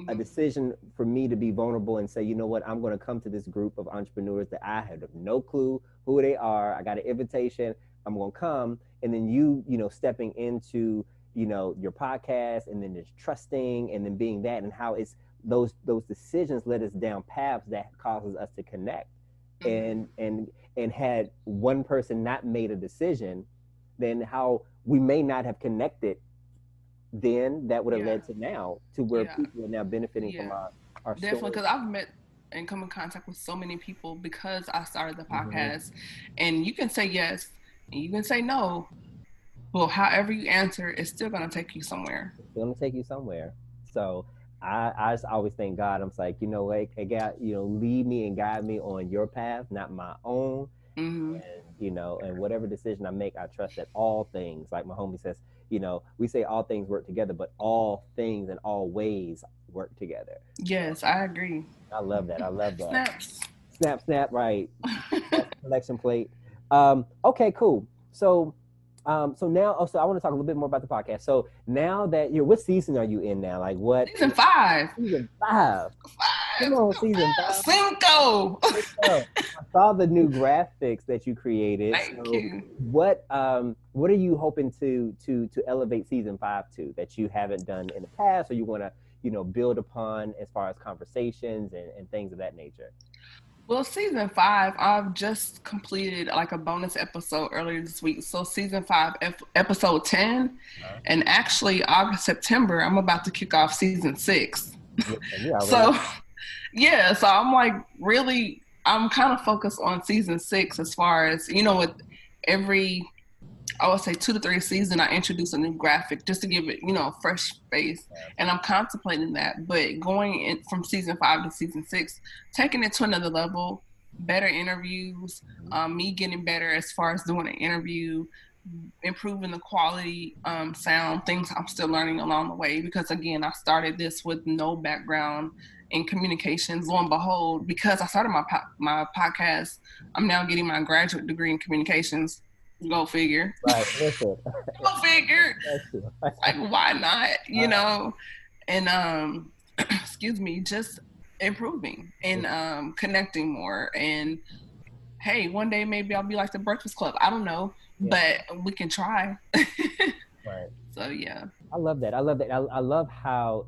A Hmm. decision for me to be vulnerable and say, you know what, I'm going to come to this group of entrepreneurs that I have no clue who they are. I got an invitation. I'm going to come. And then stepping into, your podcast and then just trusting and then being that and how it's those decisions led us down paths that causes us to connect. Hmm. And had one person not made a decision, then how we may not have connected then that would have Yeah, led to now to where yeah, people are now benefiting from yeah. our Definitely, stories. because I've met and come in contact with so many people because I started the Mm-hmm. podcast. And you can say yes and you can say no. Well, however you answer, it's still going to take you somewhere. It's going to take you somewhere. So I just always thank God. I'm like, like, God, lead me and guide me on your path, not my own. Hmm. And and whatever decision I make, I trust that all things, like my homie says, we say all things work together, but all things and all ways work together. So Yes, I agree. I love that. I love that. Snaps. Snap, snap, right. That's the collection plate. Okay, cool. So now, also, I want to talk a little bit more about the podcast. So now that what season are you in now? Like what? Season 5. Season 5. Come 5. on, season 5. Cinco. Let's go. I saw the new graphics that you created. Thank So you. what are you hoping to elevate season 5 to that you haven't done in the past, or you want to build upon as far as conversations and things of that nature? Well, season 5, I've just completed like a bonus episode earlier this week. So season 5, episode 10, Huh? and actually August, September, I'm about to kick off season 6. Listen, we already So yeah, so I'm like really, I'm kind of focused on season 6 as far as with every, I would say 2 to 3 season, I introduce a new graphic just to give it, a fresh face. And I'm contemplating that. But going in from season 5 to season 6, taking it to another level, better interviews, me getting better as far as doing an interview, improving the quality, sound, things I'm still learning along the way. Because again, I started this with no background in communications. Lo and behold, because I started my podcast, I'm now getting my graduate degree in communications. Go figure. right. Listen, Go figure. that's true. Like, why not? Uh, And excuse me, just improving and connecting more. And hey, one day maybe I'll be like the Breakfast Club. I don't know, yeah, but we can try. right. So yeah. I love that. I love that. I love how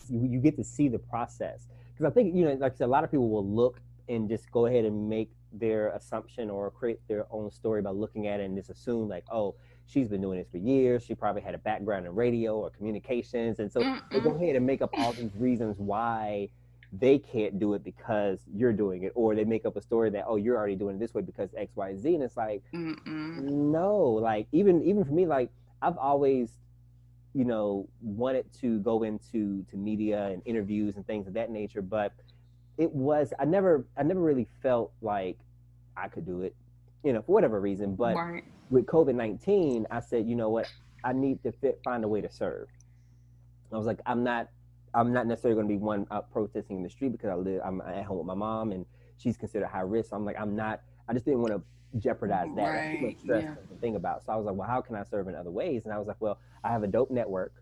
you get to see the process because I think like I said, a lot of people will look and just go ahead and make their assumption or create their own story by looking at it and just assume like, oh, she's been doing this for years. She probably had a background in radio or communications, and so they go Mm-mm. ahead and make up all these reasons why they can't do it because you're doing it, or they make up a story that, oh, you're already doing it this way because X, Y, Z, and it's like, Mm-mm. no, like even for me, like I've always wanted to go into media and interviews and things of that nature, but I never really felt like I could do it, for whatever reason. But Right. with COVID-19, I said, you know what, I need to find a way to serve. I was like, I'm not necessarily going to be one out protesting in the street because I'm at home with my mom and she's considered high risk. So I'm like, I just didn't want to jeopardize that. That's too much Right. stress Yeah. to think about. So I was like, well, how can I serve in other ways? And I was like, well, I have a dope network.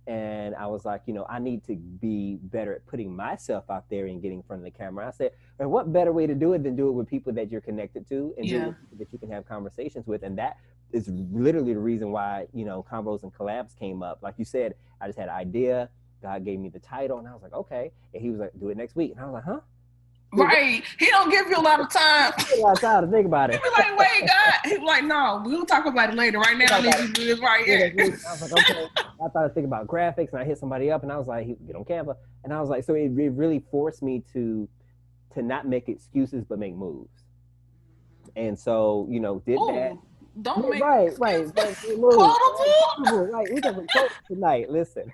And I was like, I need to be better at putting myself out there and getting in front of the camera. I said, and what better way to do it than do it with people that you're connected to and do it Yeah. with people that you can have conversations with. And that is literally the reason why, Convos and Collabs came up. Like you said, I just had an idea. God gave me the title and I was like, okay. And he was like, do it next week. And I was like, huh? Right. He don't give you a lot of time. A lot of time to think about He it. be like, wait, God. He be like, no, we'll talk about it later. Right now, I need you to do this right here. I was like, okay. I thought I'd think about graphics and I hit somebody up and I was like, get on Canva. And I was like, so it really forced me to not make excuses but make moves. And so, did that. Don't make right. quotable. Right. We got quote tonight. Listen,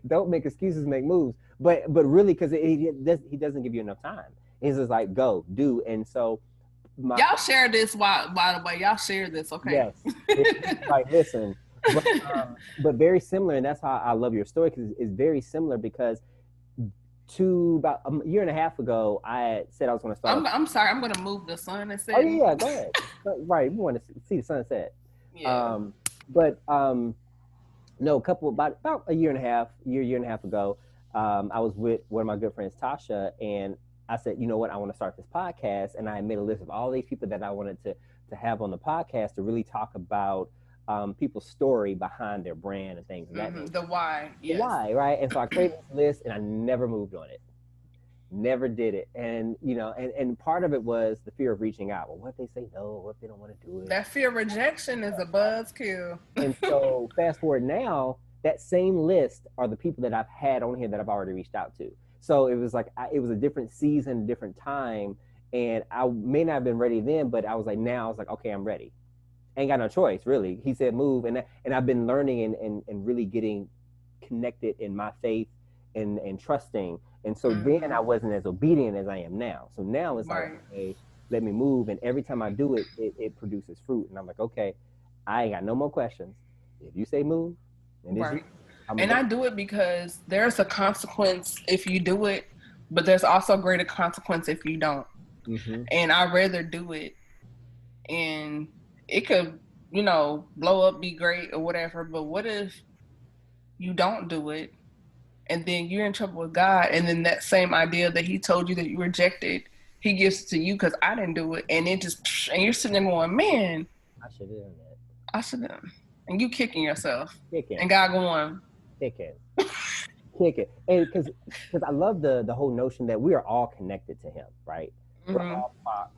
don't make excuses, make moves. But really, because he doesn't give you enough time. He's just like, go, do. And so, y'all share this. By the way, y'all share this, okay? Yes. Right. Listen, but very similar, and that's how I love your story because it's very similar because. About a year and a half ago, I said I was going to start. I'm sorry, I'm going to move the sun and set. Oh yeah, go ahead. Right, we want to see the sunset. Yeah. No, about a year and a half ago, I was with one of my good friends, Tasha, and I said, you know what, I want to start this podcast, and I made a list of all these people that I wanted to have on the podcast to really talk about people's story behind their brand and things. The why. Yes. The why, right? And so I created this list and I never moved on it. Never did it. And, and part of it was the fear of reaching out. Well, what if they say no? What if they don't want to do it? That fear of rejection is a buzzkill. And so fast forward now, that same list are the people that I've had on here that I've already reached out to. So it was like, it was a different season, different time. And I may not have been ready then, but I was like, okay, I'm ready. Ain't got no choice, really. He said move, and I've been learning and really getting connected in my faith and trusting. And so then I wasn't as obedient as I am now. So now it's like, hey, let me move. And every time I do it, it produces fruit. And I'm like, okay, I ain't got no more questions. If you say move, and I do it because there's a consequence if you do it, but there's also a greater consequence if you don't. And I'd rather do it. And it could, blow up, be great or whatever. But what if you don't do it and then you're in trouble with God, and then that same idea that he told you that you rejected, he gives it to you because I didn't do it. And and you're sitting there going, man, I should have done that. I should have. And you kicking yourself. Kicking. And God going, kicking. And because I love the whole notion that we are all connected to him, right? We're all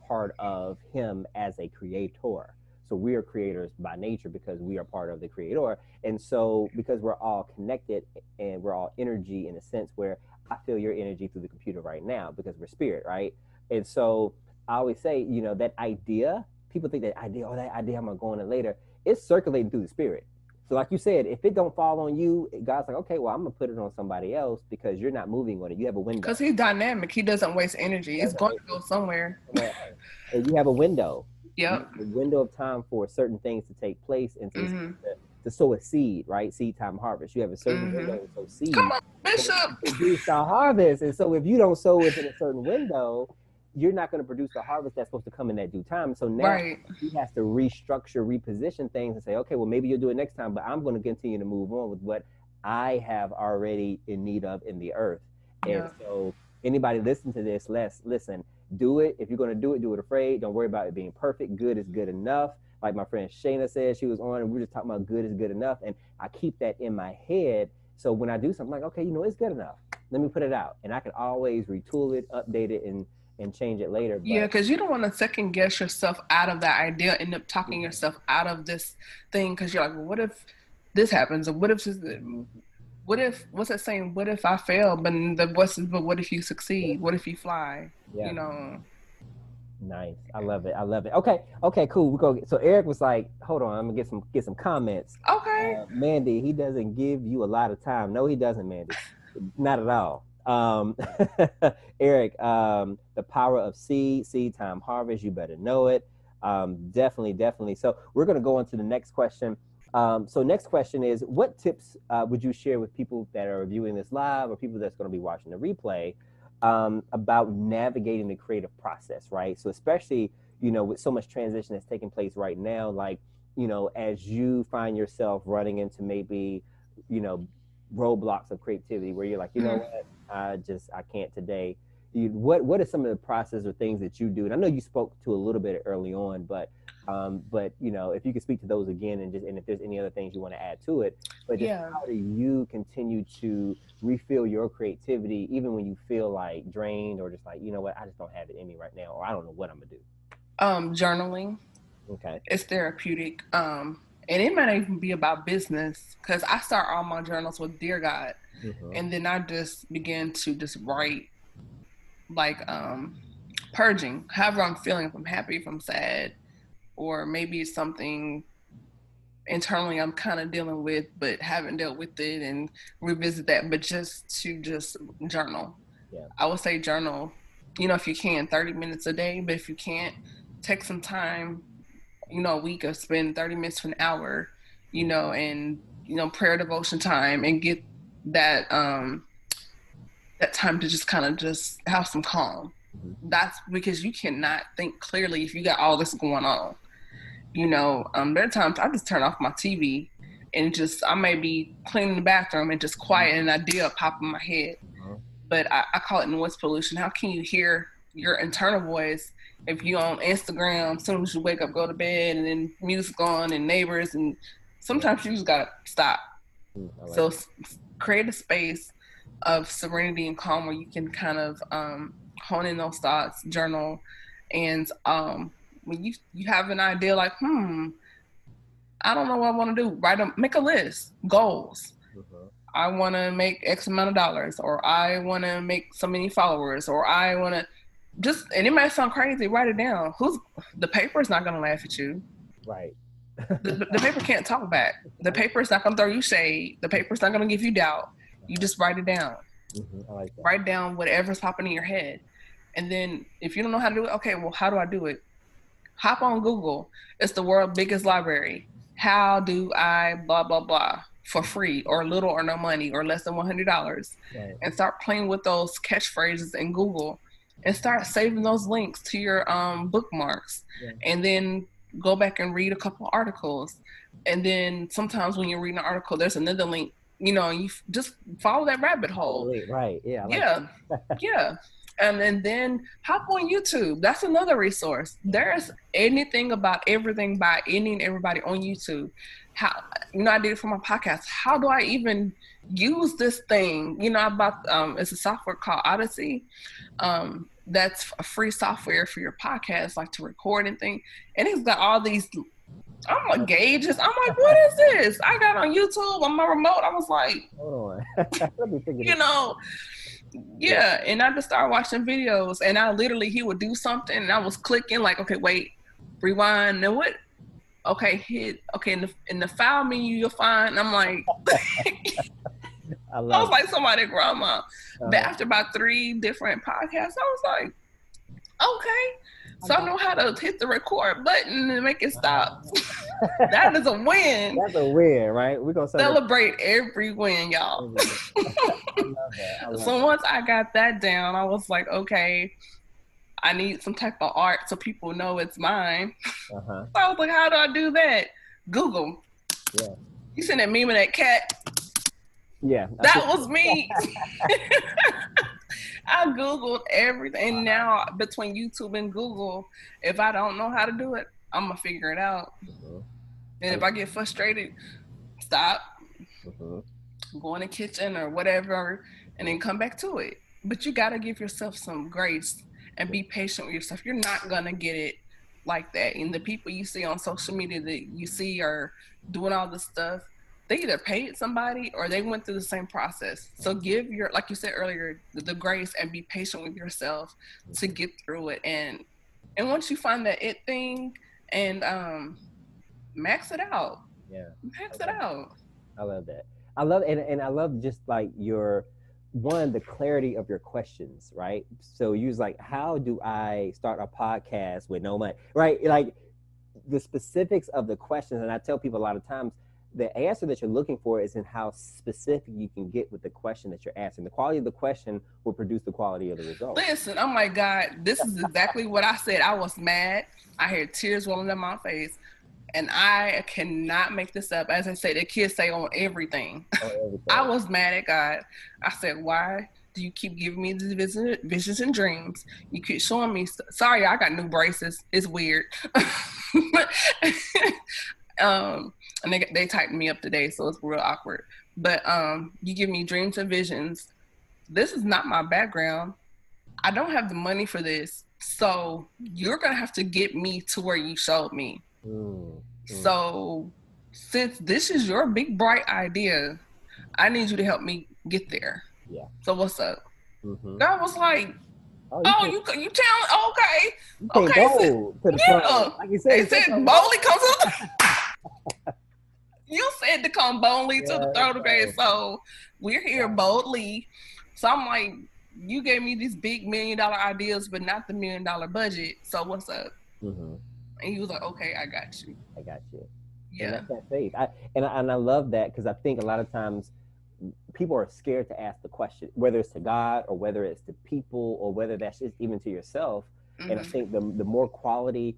part of him as a creator. So we are creators by nature because we are part of the creator. And so because we're all connected and we're all energy in a sense where I feel your energy through the computer right now because we're spirit, right? And so I always say, that idea, people think that idea, I'm going to go on it later. It's circulating through the spirit. So like you said, if it don't fall on you, God's like, okay, well, I'm going to put it on somebody else because you're not moving on it. You have a window. Because he's dynamic. He doesn't waste energy. It's going to go somewhere. And you have a window. Yep. A window of time for certain things to take place and to sow a seed, right? Seed time harvest. You have a certain window to sow seed. Come on, Bishop. Produce the harvest. And so if you don't sow within a certain window, you're not going to produce the harvest that's supposed to come in that due time. So now he has to restructure, reposition things and say, okay, well, maybe you'll do it next time, but I'm going to continue to move on with what I have already in need of in the earth. And so anybody listen to this, listen, do it. If you're going to do it afraid. Don't worry about it being perfect. Good is good enough. Like my friend Shayna said, she was on and we were just talking about good is good enough. And I keep that in my head. So when I do something, I'm like, okay, it's good enough. Let me put it out. And I can always retool it, update it, and change it later. But because you don't want to second guess yourself out of that idea, end up talking yourself out of this thing because you're like, well, what if this happens? Or what if what's that saying? What if I fail? But what if you succeed? What if you fly? Nice. I love it. Okay, cool. We go. So Eric was like, hold on, I'm gonna get some comments. Okay. Mandy, he doesn't give you a lot of time. No, he doesn't, Mandy. Not at all. Eric, the power of seed time harvest, you better know it. Definitely. So we're going to go on to the next question. So next question is, what tips would you share with people that are viewing this live or people that's going to be watching the replay about navigating the creative process, right? So especially, with so much transition that's taking place right now, like, as you find yourself running into maybe, roadblocks of creativity where you're like, you know what, I can't today. What are some of the process or things that you do? And I know you spoke to a little bit early on, but you know, if you could speak to those again, and if there's any other things you want to add to it, but just Yeah. how do you continue to refill your creativity even when you feel like drained or just like, you know what, I just don't have it in me right now, or I don't know what I'm gonna do. Journaling Okay. is therapeutic. And it might even be about business because I start all my journals with Dear God, Mm-hmm. and then I just begin to just write like purging however I'm feeling, if I'm happy, if I'm sad, or maybe it's something internally I'm kind of dealing with but haven't dealt with it, and revisit that. But just journal. Yeah. I would say journal, you know, if you can, 30 minutes a day. But if you can't, take some time, you know, a week, or spend 30 minutes to an hour, you know, and, you know, prayer devotion time, and get that that time to just kind of just have some calm. Mm-hmm. That's because you cannot think clearly if you got all this going on. You know, there are times I just turn off my TV and just, I may be cleaning the bathroom and just quiet an idea pop in my head. Uh-huh. But I call it noise pollution. How can you hear your internal voice if you on Instagram, as soon as you wake up, go to bed, and then music on and neighbors, and Yeah. sometimes you just gotta stop. I like So that. create a space of serenity and calm where you can kind of hone in those thoughts, journal, and when you have an idea like, I don't know what I want to do. Make a list, goals. Mm-hmm. I want to make X amount of dollars, or I want to make so many followers, or I want to just, and it might sound crazy, write it down. The paper is not going to laugh at you. Right. The paper can't talk back. The paper is not going to throw you shade. The paper is not going to give you doubt. You just write it down. Mm-hmm. I like that. Write down whatever's popping in your head. And then if you don't know how to do it, okay, well, how do I do it? Hop on Google. It's the world's biggest library. How do I blah, blah, blah for free, or little or no money, or less than $100? Right. And start playing with those catchphrases in Google, and start saving those links to your bookmarks. Yeah. And then go back and read a couple articles. And then sometimes when you're reading an article, there's another link, you know, and you just follow that rabbit Oh, hole. wait, right. Yeah, I like Yeah. Yeah. And then hop on YouTube. That's another resource. There's anything about everything by any and everybody on YouTube. How, you know, I did it for my podcast. How do I even use this thing? You know, I bought it's a software called Odyssey. That's a free software for your podcast, like to record and thing. And it's got all these, I'm like, gauges. I'm like, what is this? I got on YouTube on my remote. I was like, hold on. Let me figure you this. know, yeah. And I just started watching videos, and I literally, he would do something, and I was clicking like, okay, wait, rewind. And what? Okay, hit. Okay, in the file menu you'll find. I'm like, I I love was like somebody grandma. But it. after about 3 different podcasts, I was like, okay. So I know how to hit the record button and make it stop. That is a win. That's a win, right? We're gonna Celebrate every win, y'all. I love that. I love So once I got that down, I was like, okay, I need some type of art so people know it's mine. that. Uh-huh. So I was like, how do I do that? Google. Yeah. You seen that meme of that cat? Yeah. That was me. I Googled everything. Now between YouTube and Google, if I don't know how to do it, I'm gonna figure it out. Mm-hmm. And if I get frustrated, stop, Mm-hmm. go in the kitchen or whatever, and then come back to it. But you gotta give yourself some grace and be patient with yourself. You're not gonna get it like that. And the people you see on social media that you see are doing all this stuff, they either paid somebody or they went through the same process. So give your, like you said earlier, the grace and be patient with yourself to get through it. And once you find that it thing, and max it out. Yeah. Max it out. I love that. I love and I love just like your the clarity of your questions, right? So you was like, how do I start a podcast with no money? Right? Like the specifics of the questions, and I tell people a lot of times the answer that you're looking for is in how specific you can get with the question that you're asking. The quality of the question will produce the quality of the result. Listen, oh my God, this is exactly what I said. I was mad. I had tears rolling down my face. and I cannot make this up. As I say, the kids say on everything. everything. I was mad at God. I said, why do you keep giving me these visions and dreams? You keep showing me. Sorry, I got new braces. It's weird. And they tightened me up today, so it's real awkward. But you give me dreams and visions. This is not my background. I don't have the money for this. So you're going to have to get me to where you showed me. So since this is your big, bright idea, I need you to help me get there. Yeah. So what's up? God was like, you tell, okay. You can't go to the front. Like you said, they said boldly comes up. You said to come boldly to the throne of grace. So we're here boldly. So I'm like, you gave me these big $1 million ideas, but not the $1 million budget. So what's up? And he was like, okay, I got you. Yeah. And that's that faith. And I love that, because I think a lot of times people are scared to ask the question, whether it's to God or whether it's to people or whether that's just even to yourself. And I think the more quality,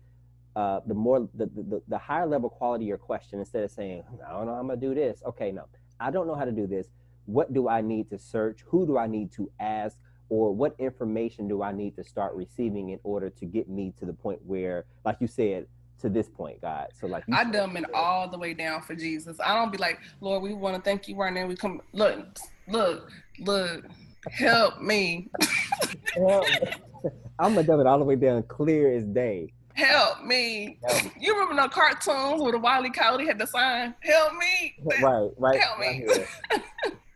the higher level quality your question, instead of saying, I don't know how I'm gonna do this. Okay, no, I don't know how to do this. What do I need to search? Who do I need to ask? Or what information do I need to start receiving in order to get me to the point where, like you said, to this point, God. So like I dumb it all the way down for Jesus. I don't be like, Lord, we want to thank you right now. We come, look, help me. I'm gonna dumb it all the way down, clear as day. Help me. You remember the cartoons where the Wile E. Coyote had the sign, help me. Right. Help me.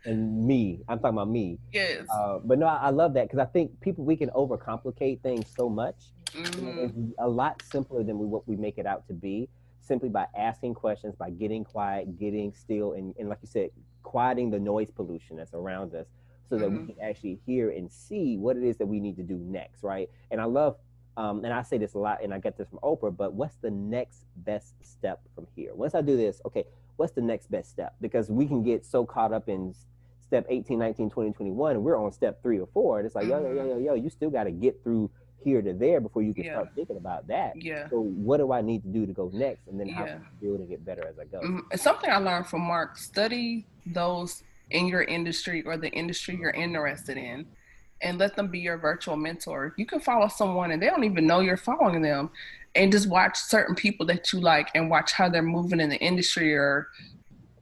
And me, I'm talking about me. Yes. But no, I love that, because I think we can overcomplicate things so much. It's a lot simpler than what we make it out to be, simply by asking questions, by getting quiet, getting still, and like you said, quieting the noise pollution that's around us, so that we can actually hear and see what it is that we need to do next, right? And I love, and I say this a lot, and I get this from Oprah, but what's the next best step from here? Once I do this, okay, what's the next best step? Because we can get so caught up in step 18, 19, 20, 21, and we're on step 3 or 4, and it's like, yo, you still got to get through here to there before you can start thinking about that. So what do I need to do to go next? And then how can I build and get better as I go? It's something I learned from Mark. Study those in your industry or the industry you're interested in, and let them be your virtual mentor. You can follow someone and they don't even know you're following them, and just watch certain people that you like and watch how they're moving in the industry, or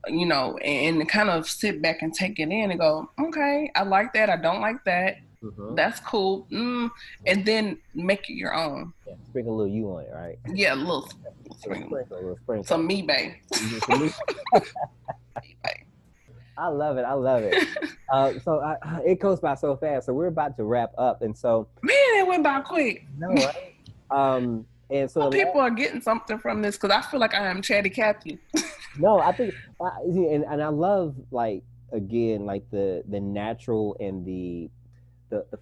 and kind of sit back and take it in and go, okay, I like that, I don't like that. That's cool. And then make it your own. Yeah, sprinkle a little you on it, right? Yeah, a little sprinkle. Some me bay. I love it. So it goes by so fast. So we're about to wrap up, and so man, it went by quick. No, right? And so people are getting something from this, because I feel like I am Chatty Cathy. No, I think, and I love, like, again, like the natural and the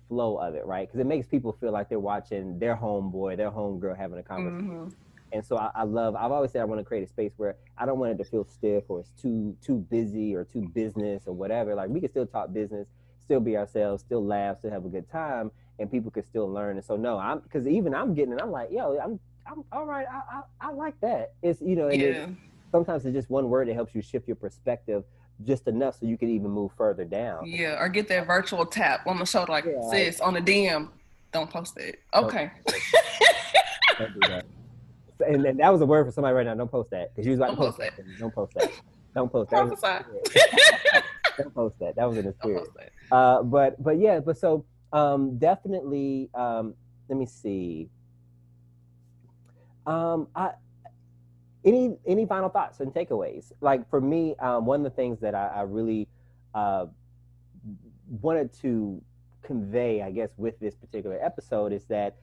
flow of it, right? Because it makes people feel like they're watching their homeboy, their homegirl having a conversation. And so I've always said I want to create a space where I don't want it to feel stiff, or it's too busy or too business or whatever. Like, we can still talk business, still be ourselves, still laugh, still have a good time, and people can still learn. And so because even I'm getting it, I'm like, yo, I'm all right. I like that. It's, and sometimes it's just one word that helps you shift your perspective just enough so you can even move further down. Yeah, or get that virtual tap on the shoulder, like, sis, on the DM, don't post it. Okay. Don't do that. And that was a word for somebody right now. Don't post that, because you was about to post that. Don't post that. Don't post that. Don't post that. That was in the spirit. But so definitely. Let me see. Any final thoughts and takeaways? Like, for me, one of the things that I really wanted to convey, I guess, with this particular episode is that,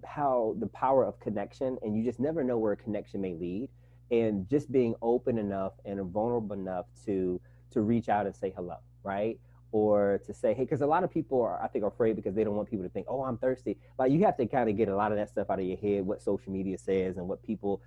how the power of connection, and you just never know where a connection may lead, and just being open enough and vulnerable enough to reach out and say hello, right? Or to say, hey, because a lot of people are, I think, afraid because they don't want people to think, oh, I'm thirsty. Like, you have to kind of get a lot of that stuff out of your head, what social media says and what people,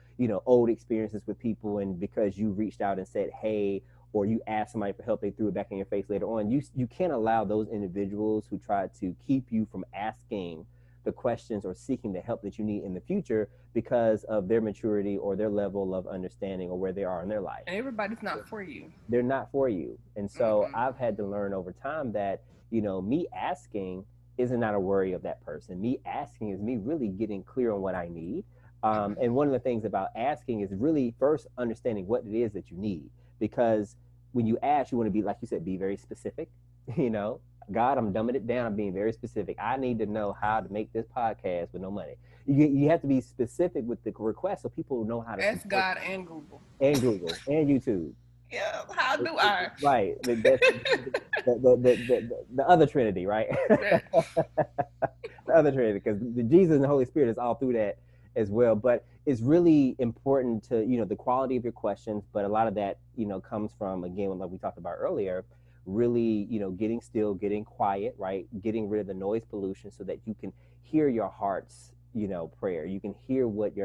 old experiences with people. And because you reached out and said, hey, or you asked somebody for help, they threw it back in your face later on. You can't allow those individuals who try to keep you from asking the questions or seeking the help that you need in the future because of their maturity or their level of understanding or where they are in their life. And everybody's not for you. They're not for you. And so Mm-mm. I've had to learn over time that, me asking is not a worry of that person. Me asking is me really getting clear on what I need. Mm-hmm. And one of the things about asking is really first understanding what it is that you need. Because when you ask, you want to be, like you said, be very specific. You know, God, I'm dumbing it down. I'm being very specific. I need to know how to make this podcast with no money. You have to be specific with the request so people know how to Ask support God you. and Google. And Google and YouTube. Yeah, how do I? Right. That's the other Trinity, right? The other Trinity, because the Jesus and the Holy Spirit is all through that as well. But it's really important to, the quality of your questions. But a lot of that, comes from, again, like we talked about earlier, really, getting still, getting quiet, right? Getting rid of the noise pollution so that you can hear your heart's, prayer. You can hear what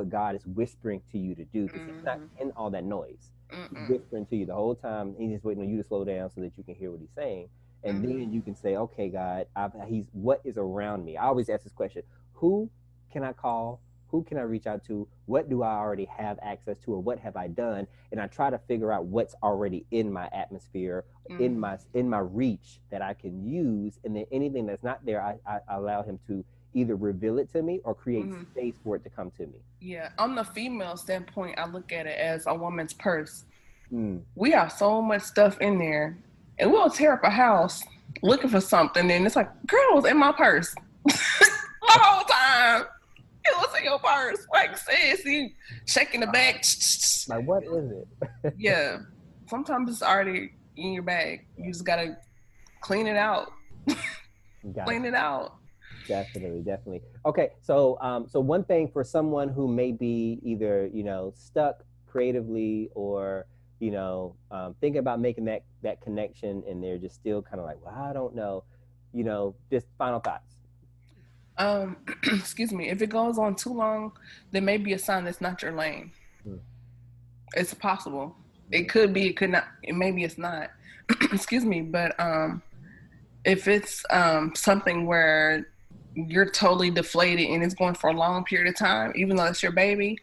God is whispering to you to do, because he's not Mm-hmm. in all that noise. He's Mm-mm. whispering to you the whole time. He's just waiting on you to slow down so that you can hear what he's saying. And Mm-hmm. then you can say, okay, God, he's what is around me? I always ask this question: who can I call? Who can I reach out to? What do I already have access to, or what have I done? And I try to figure out what's already in my atmosphere, in Mm-hmm. my reach that I can use. And then anything that's not there, I allow him to either reveal it to me or create Mm-hmm. space for it to come to me. Yeah, on the female standpoint, I look at it as a woman's purse. Mm, We have so much stuff in there, and we'll tear up a house looking for something, and it's like, girl, it was in my purse the whole time. It was in your purse, like sis. You shaking the bag. like, what is it? Yeah, sometimes it's already in your bag. You just gotta clean it out. Got Clean you. it out. Definitely, definitely. Okay, so so one thing for someone who may be either stuck creatively or thinking about making that connection, and they're just still kind of like, well, I don't know, just final thoughts. Excuse me. If it goes on too long, there may be a sign that's not your lane. Mm, It's possible. It mm, could be. It could not. Maybe it's not. Excuse me. But if it's something where you're totally deflated and it's going for a long period of time, even though it's your baby,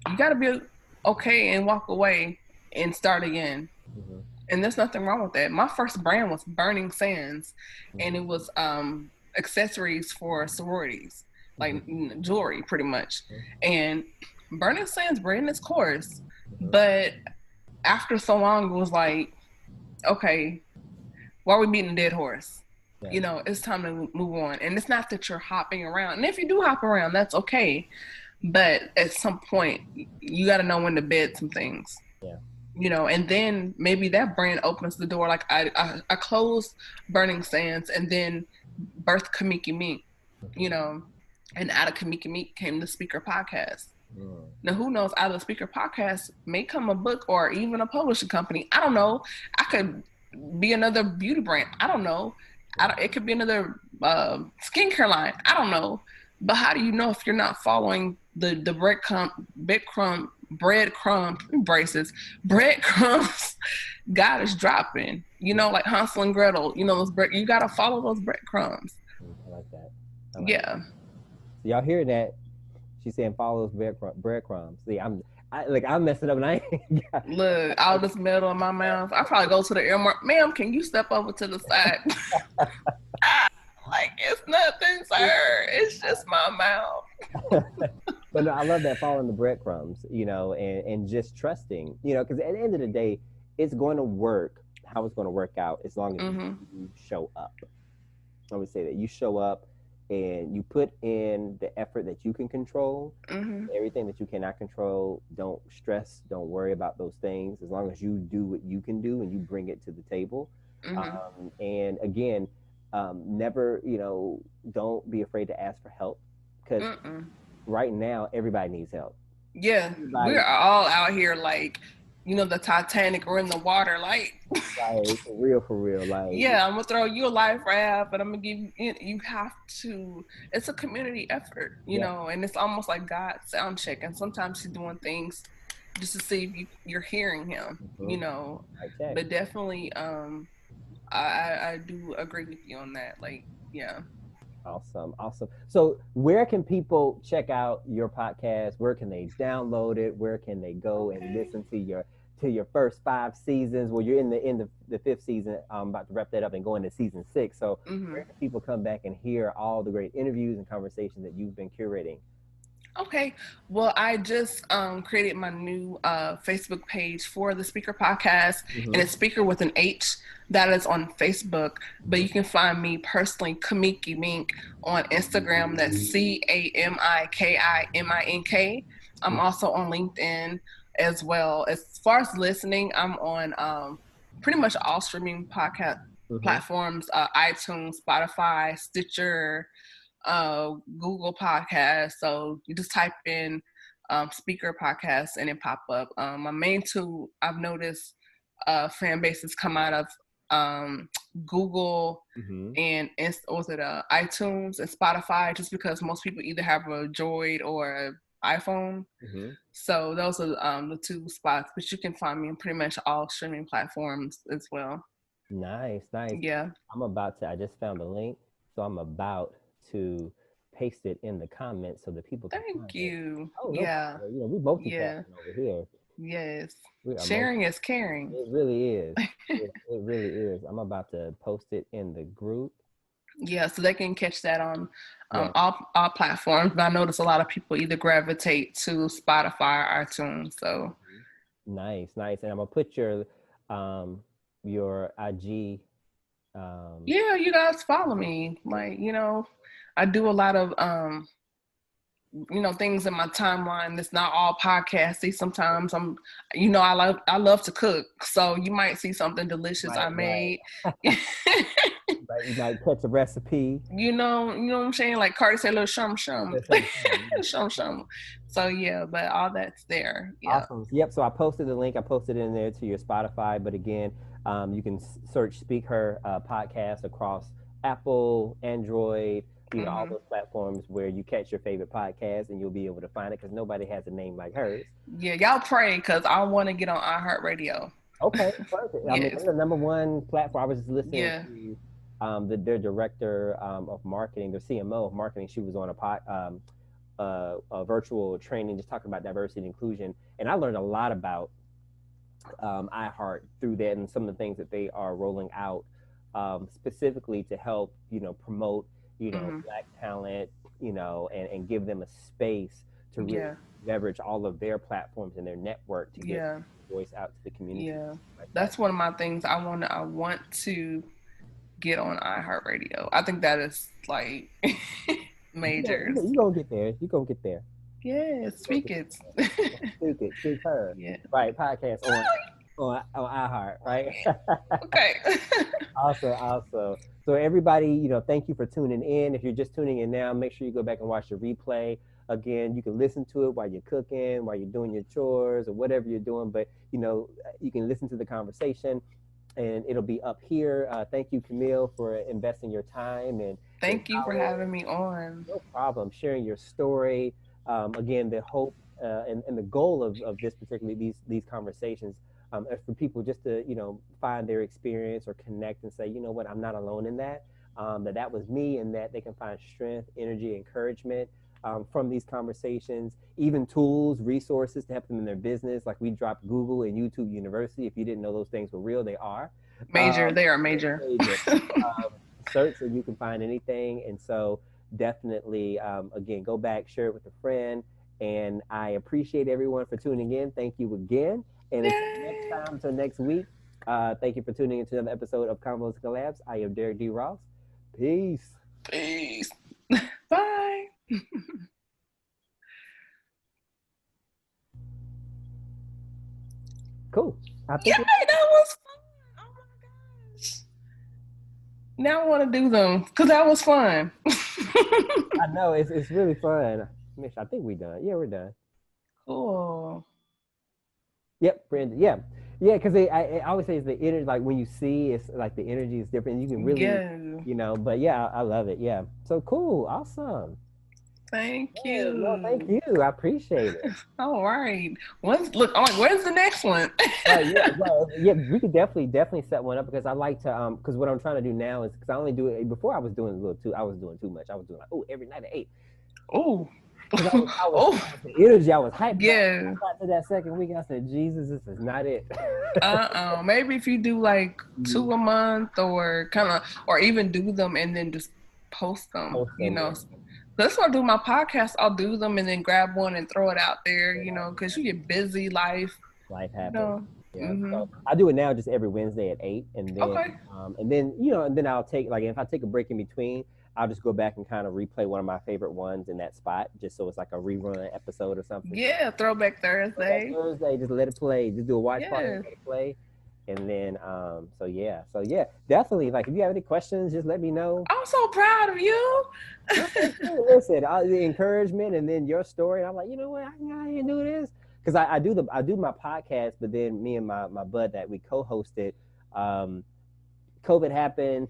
you got to be okay and walk away and start again. mhm, And there's nothing wrong with that. My first brand was Burning Sands, and mhm, it was accessories for sororities, mhm, like jewelry, pretty much. mhm, And Burning Sands ran its course, mhm. but after so long, it was like, okay, why are we beating a dead horse? Yeah. You know, it's time to move on. And it's not that you're hopping around. And if you do hop around, that's okay. But at some point, you got to know when to bed some things. Yeah. You know, and then maybe that brand opens the door. Like I closed Burning Sands and then birthed Kamiki Meek, you Mhm, know, and out of Kamiki Meek came the Speaker Podcast. mm, Now, who knows? Out of the Speaker Podcast may come a book or even a publishing company. I don't know. I could be another beauty brand. I don't know. mm. It could be another skincare line. I don't know. But how do you know if you're not following the breadcrumb braces, breadcrumbs God is dropping? You know, like Hansel and Gretel. You know those bread. You gotta follow those breadcrumbs. I like that. I like that. Yeah. So y'all hear that? She's saying follow those breadcrumbs. See, I'm messing up, and I ain't Look, all this metal in my mouth. I probably go to the earmark. Ma'am, can you step over to the side? Like it's nothing, sir. It's just my mouth. But no, I love that following the breadcrumbs, and just trusting, because at the end of the day, it's going to work how it's going to work out as long as Mm-hmm. you show up. I would say that you show up and you put in the effort that you can control. Mm-hmm. Everything that you cannot control, don't stress, don't worry about those things. As long as you do what you can do and you bring it to the table. Mm-hmm. And again, never, don't be afraid to ask for help, because Mm-mm. right now everybody needs help. Yeah, we're Everybody, all out here like, you know, the Titanic or in the water. Like, like for real, like yeah, I'm gonna throw you a life raft, but I'm gonna give you. You have to. It's a community effort, you yeah, know, and it's almost like God sound check. And sometimes He's doing things just to see if you're hearing Him, you mhm, know. I check. But definitely, I do agree with you on that. Like, yeah. Awesome, awesome. So, where can people check out your podcast? Where can they download it? Where can they go and Okay. listen to your first 5 seasons? Well, you're in the fifth season. I'm about to wrap that up and go into season 6. So, Hmm. where can people come back and hear all the great interviews and conversations that you've been curating? Okay. Well, I just created my new Facebook page for the Speaker Podcast, and Hmm. it's Speaker with an H. That is on Facebook, but Hmm. you can find me personally, Kamiki Mink, on Instagram. That's CAMIKIMINK. I'm also on LinkedIn as well. As far as listening, I'm on pretty much all streaming podcast Hmm. platforms: iTunes, Spotify, Stitcher, Google Podcast. So you just type in speaker podcast and it pop up. My main two I've noticed fan bases come out of um, Google Hmm. and was it iTunes and Spotify, just because most people either have a Droid or an iPhone. Hmm. So those are the two spots, but you can find me in pretty much all streaming platforms as well. Nice, nice. Yeah. I just found the link, so I'm about to paste it in the comments so that people can Thank find it. you. Oh, no Yeah. problem. We Yeah. multitasking over here. Yes. We are Sharing is caring. it really is. It really is. I'm about to post it in the group. Yeah, so they can catch that on Yeah. all platforms. But I notice a lot of people either gravitate to Spotify or iTunes. So Nice, nice. And I'm gonna put um your IG yeah, you guys follow me. Like, I do a lot of things in my timeline that's not all podcasty. Sometimes I love to cook. So you might see something delicious right, I right, made. right. You might catch a recipe. You know what I'm saying? Like Cardi said, little shum shum. There's some. Yes, Shum shum. So yeah, but all that's there. Yeah. awesome. Yep. So I posted the link. I posted it in there to your Spotify. But again, you can search Speak Her podcast across Apple, Android, all Hmm. those platforms where you catch your favorite podcast, and you'll be able to find it because nobody has a name like hers. Yeah, y'all pray because I want to get on iHeartRadio. Okay, perfect. I mean, Yes. they're the number one platform. I was just listening Yeah. to their director of marketing, their CMO of marketing. She was on a virtual training just talking about diversity and inclusion, and I learned a lot about iHeart through that and some of the things that they are rolling out specifically to help promote Hmm. Black talent, and give them a space to really Yeah. leverage all of their platforms and their network to get Yeah. voice out to the community Yeah. like that. That's one of my things. I want to get on iHeartRadio. I think that is like majors. You gonna get there. You gonna get there. Yeah, You gonna speak get it. speak it, speak her. Yeah. Right, podcast on iHeart, right? Okay. Awesome, awesome. So everybody, thank you for tuning in. If you're just tuning in now, make sure you go back and watch the replay. Again, you can listen to it while you're cooking, while you're doing your chores or whatever you're doing, but you can listen to the conversation and it'll be up here. Thank you, Camille, for investing your time and your Thank you for knowledge. having me on. No problem. Sharing your story. Again, the hope and the goal of this particularly these conversations is for people just to find their experience or connect and say, you know what, I'm not alone in that. That was me, and that they can find strength, energy, encouragement from these conversations, even tools, resources to help them in their business. Like we dropped Google and YouTube University. If you didn't know those things were real, they are. Major. They are They're major. major. Um, Search and you can find anything. And so definitely, again, go back, share it with a friend. And I appreciate everyone for tuning in. Thank you again. And until next Yay. time, until next week, thank you for tuning into another episode of CONVOS Collabs. I am Derek D. Ross. Peace. Peace. Bye. Cool. I Yay, think that was fun. Oh my gosh. Now I want to do them because that was fun. I know it's really fun. Mish, I think we're done. Yeah, we're done. Cool. Yep, Brandon. Yeah, yeah. Because I always say it's the energy. Like when you see, it's like the energy is different. You can really, Yeah. But yeah, I love it. Yeah. So cool. Awesome. Thank Yeah, no, thank you. you. I appreciate it. All right. I'm like, when's the next one? Yeah, well, yeah, we could definitely set one up because I like to because what I'm trying to do now is because I only do it before I was doing a little too I was doing too much. I was doing like, oh, every night at 8 Oh, because oh, I was the energy, I was hyped, but yeah. I got to that second week, I said, Jesus, this is not it. Maybe if you do like Mhm. 2 a month or kind of, or even do them and then just post them, Post them, yeah. That's what I do my podcast. I'll do them and then grab one and throw it out there, Throw it out because there. you get busy life, Life you happens. know. Yeah. hmm So I do it now just every Wednesday at 8. Okay. And then, and then I'll take, like, if I take a break in between, I'll just go back and kind of replay one of my favorite ones in that spot, just so it's like a rerun episode or something. Yeah, Throwback So that Thursday. Thursday, just let it play. Just do a watch party and Yeah. let it play. And then, so yeah, definitely. Like, if you have any questions, just let me know. I'm so proud of you. No, thank you. Listen, the encouragement and then your story. And I'm like, you know what? I can go ahead and do this because I do my podcast, but then me and my bud that we co-hosted, um, COVID happened.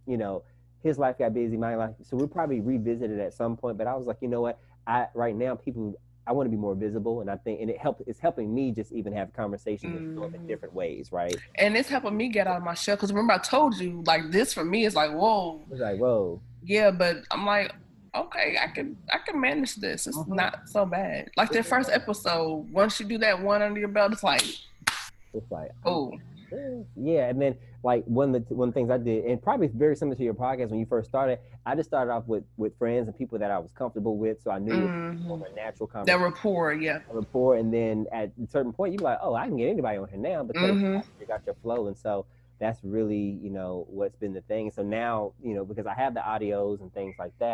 You know, his life got busy, my life, so we'll probably revisit it at some point. But I was like, you know what? I right now people. I want to be more visible, and I think, and it's helping me just even have conversations and show up in Mhm. different ways, right? And it's helping me get out of my shell. Because remember, I told you, like, this for me is like, whoa. It's like, whoa. Yeah, but I'm like, okay, I can manage this. It's Uh-huh. not so bad. Like that first episode, once you do that one under your belt, it's like, It's like, I oh, yeah. And then like one of the things I did, and probably very similar to your podcast when you first started, I just started off with friends and people that I was comfortable with, so I knew it was more mm-hmm. of a natural That conversation, rapport, yeah. rapport. And then at a certain point, you're like, oh, I can get anybody on here now because Mm-hmm. you got your flow. And so that's really what's been the thing. So now because I have the audios and things like that.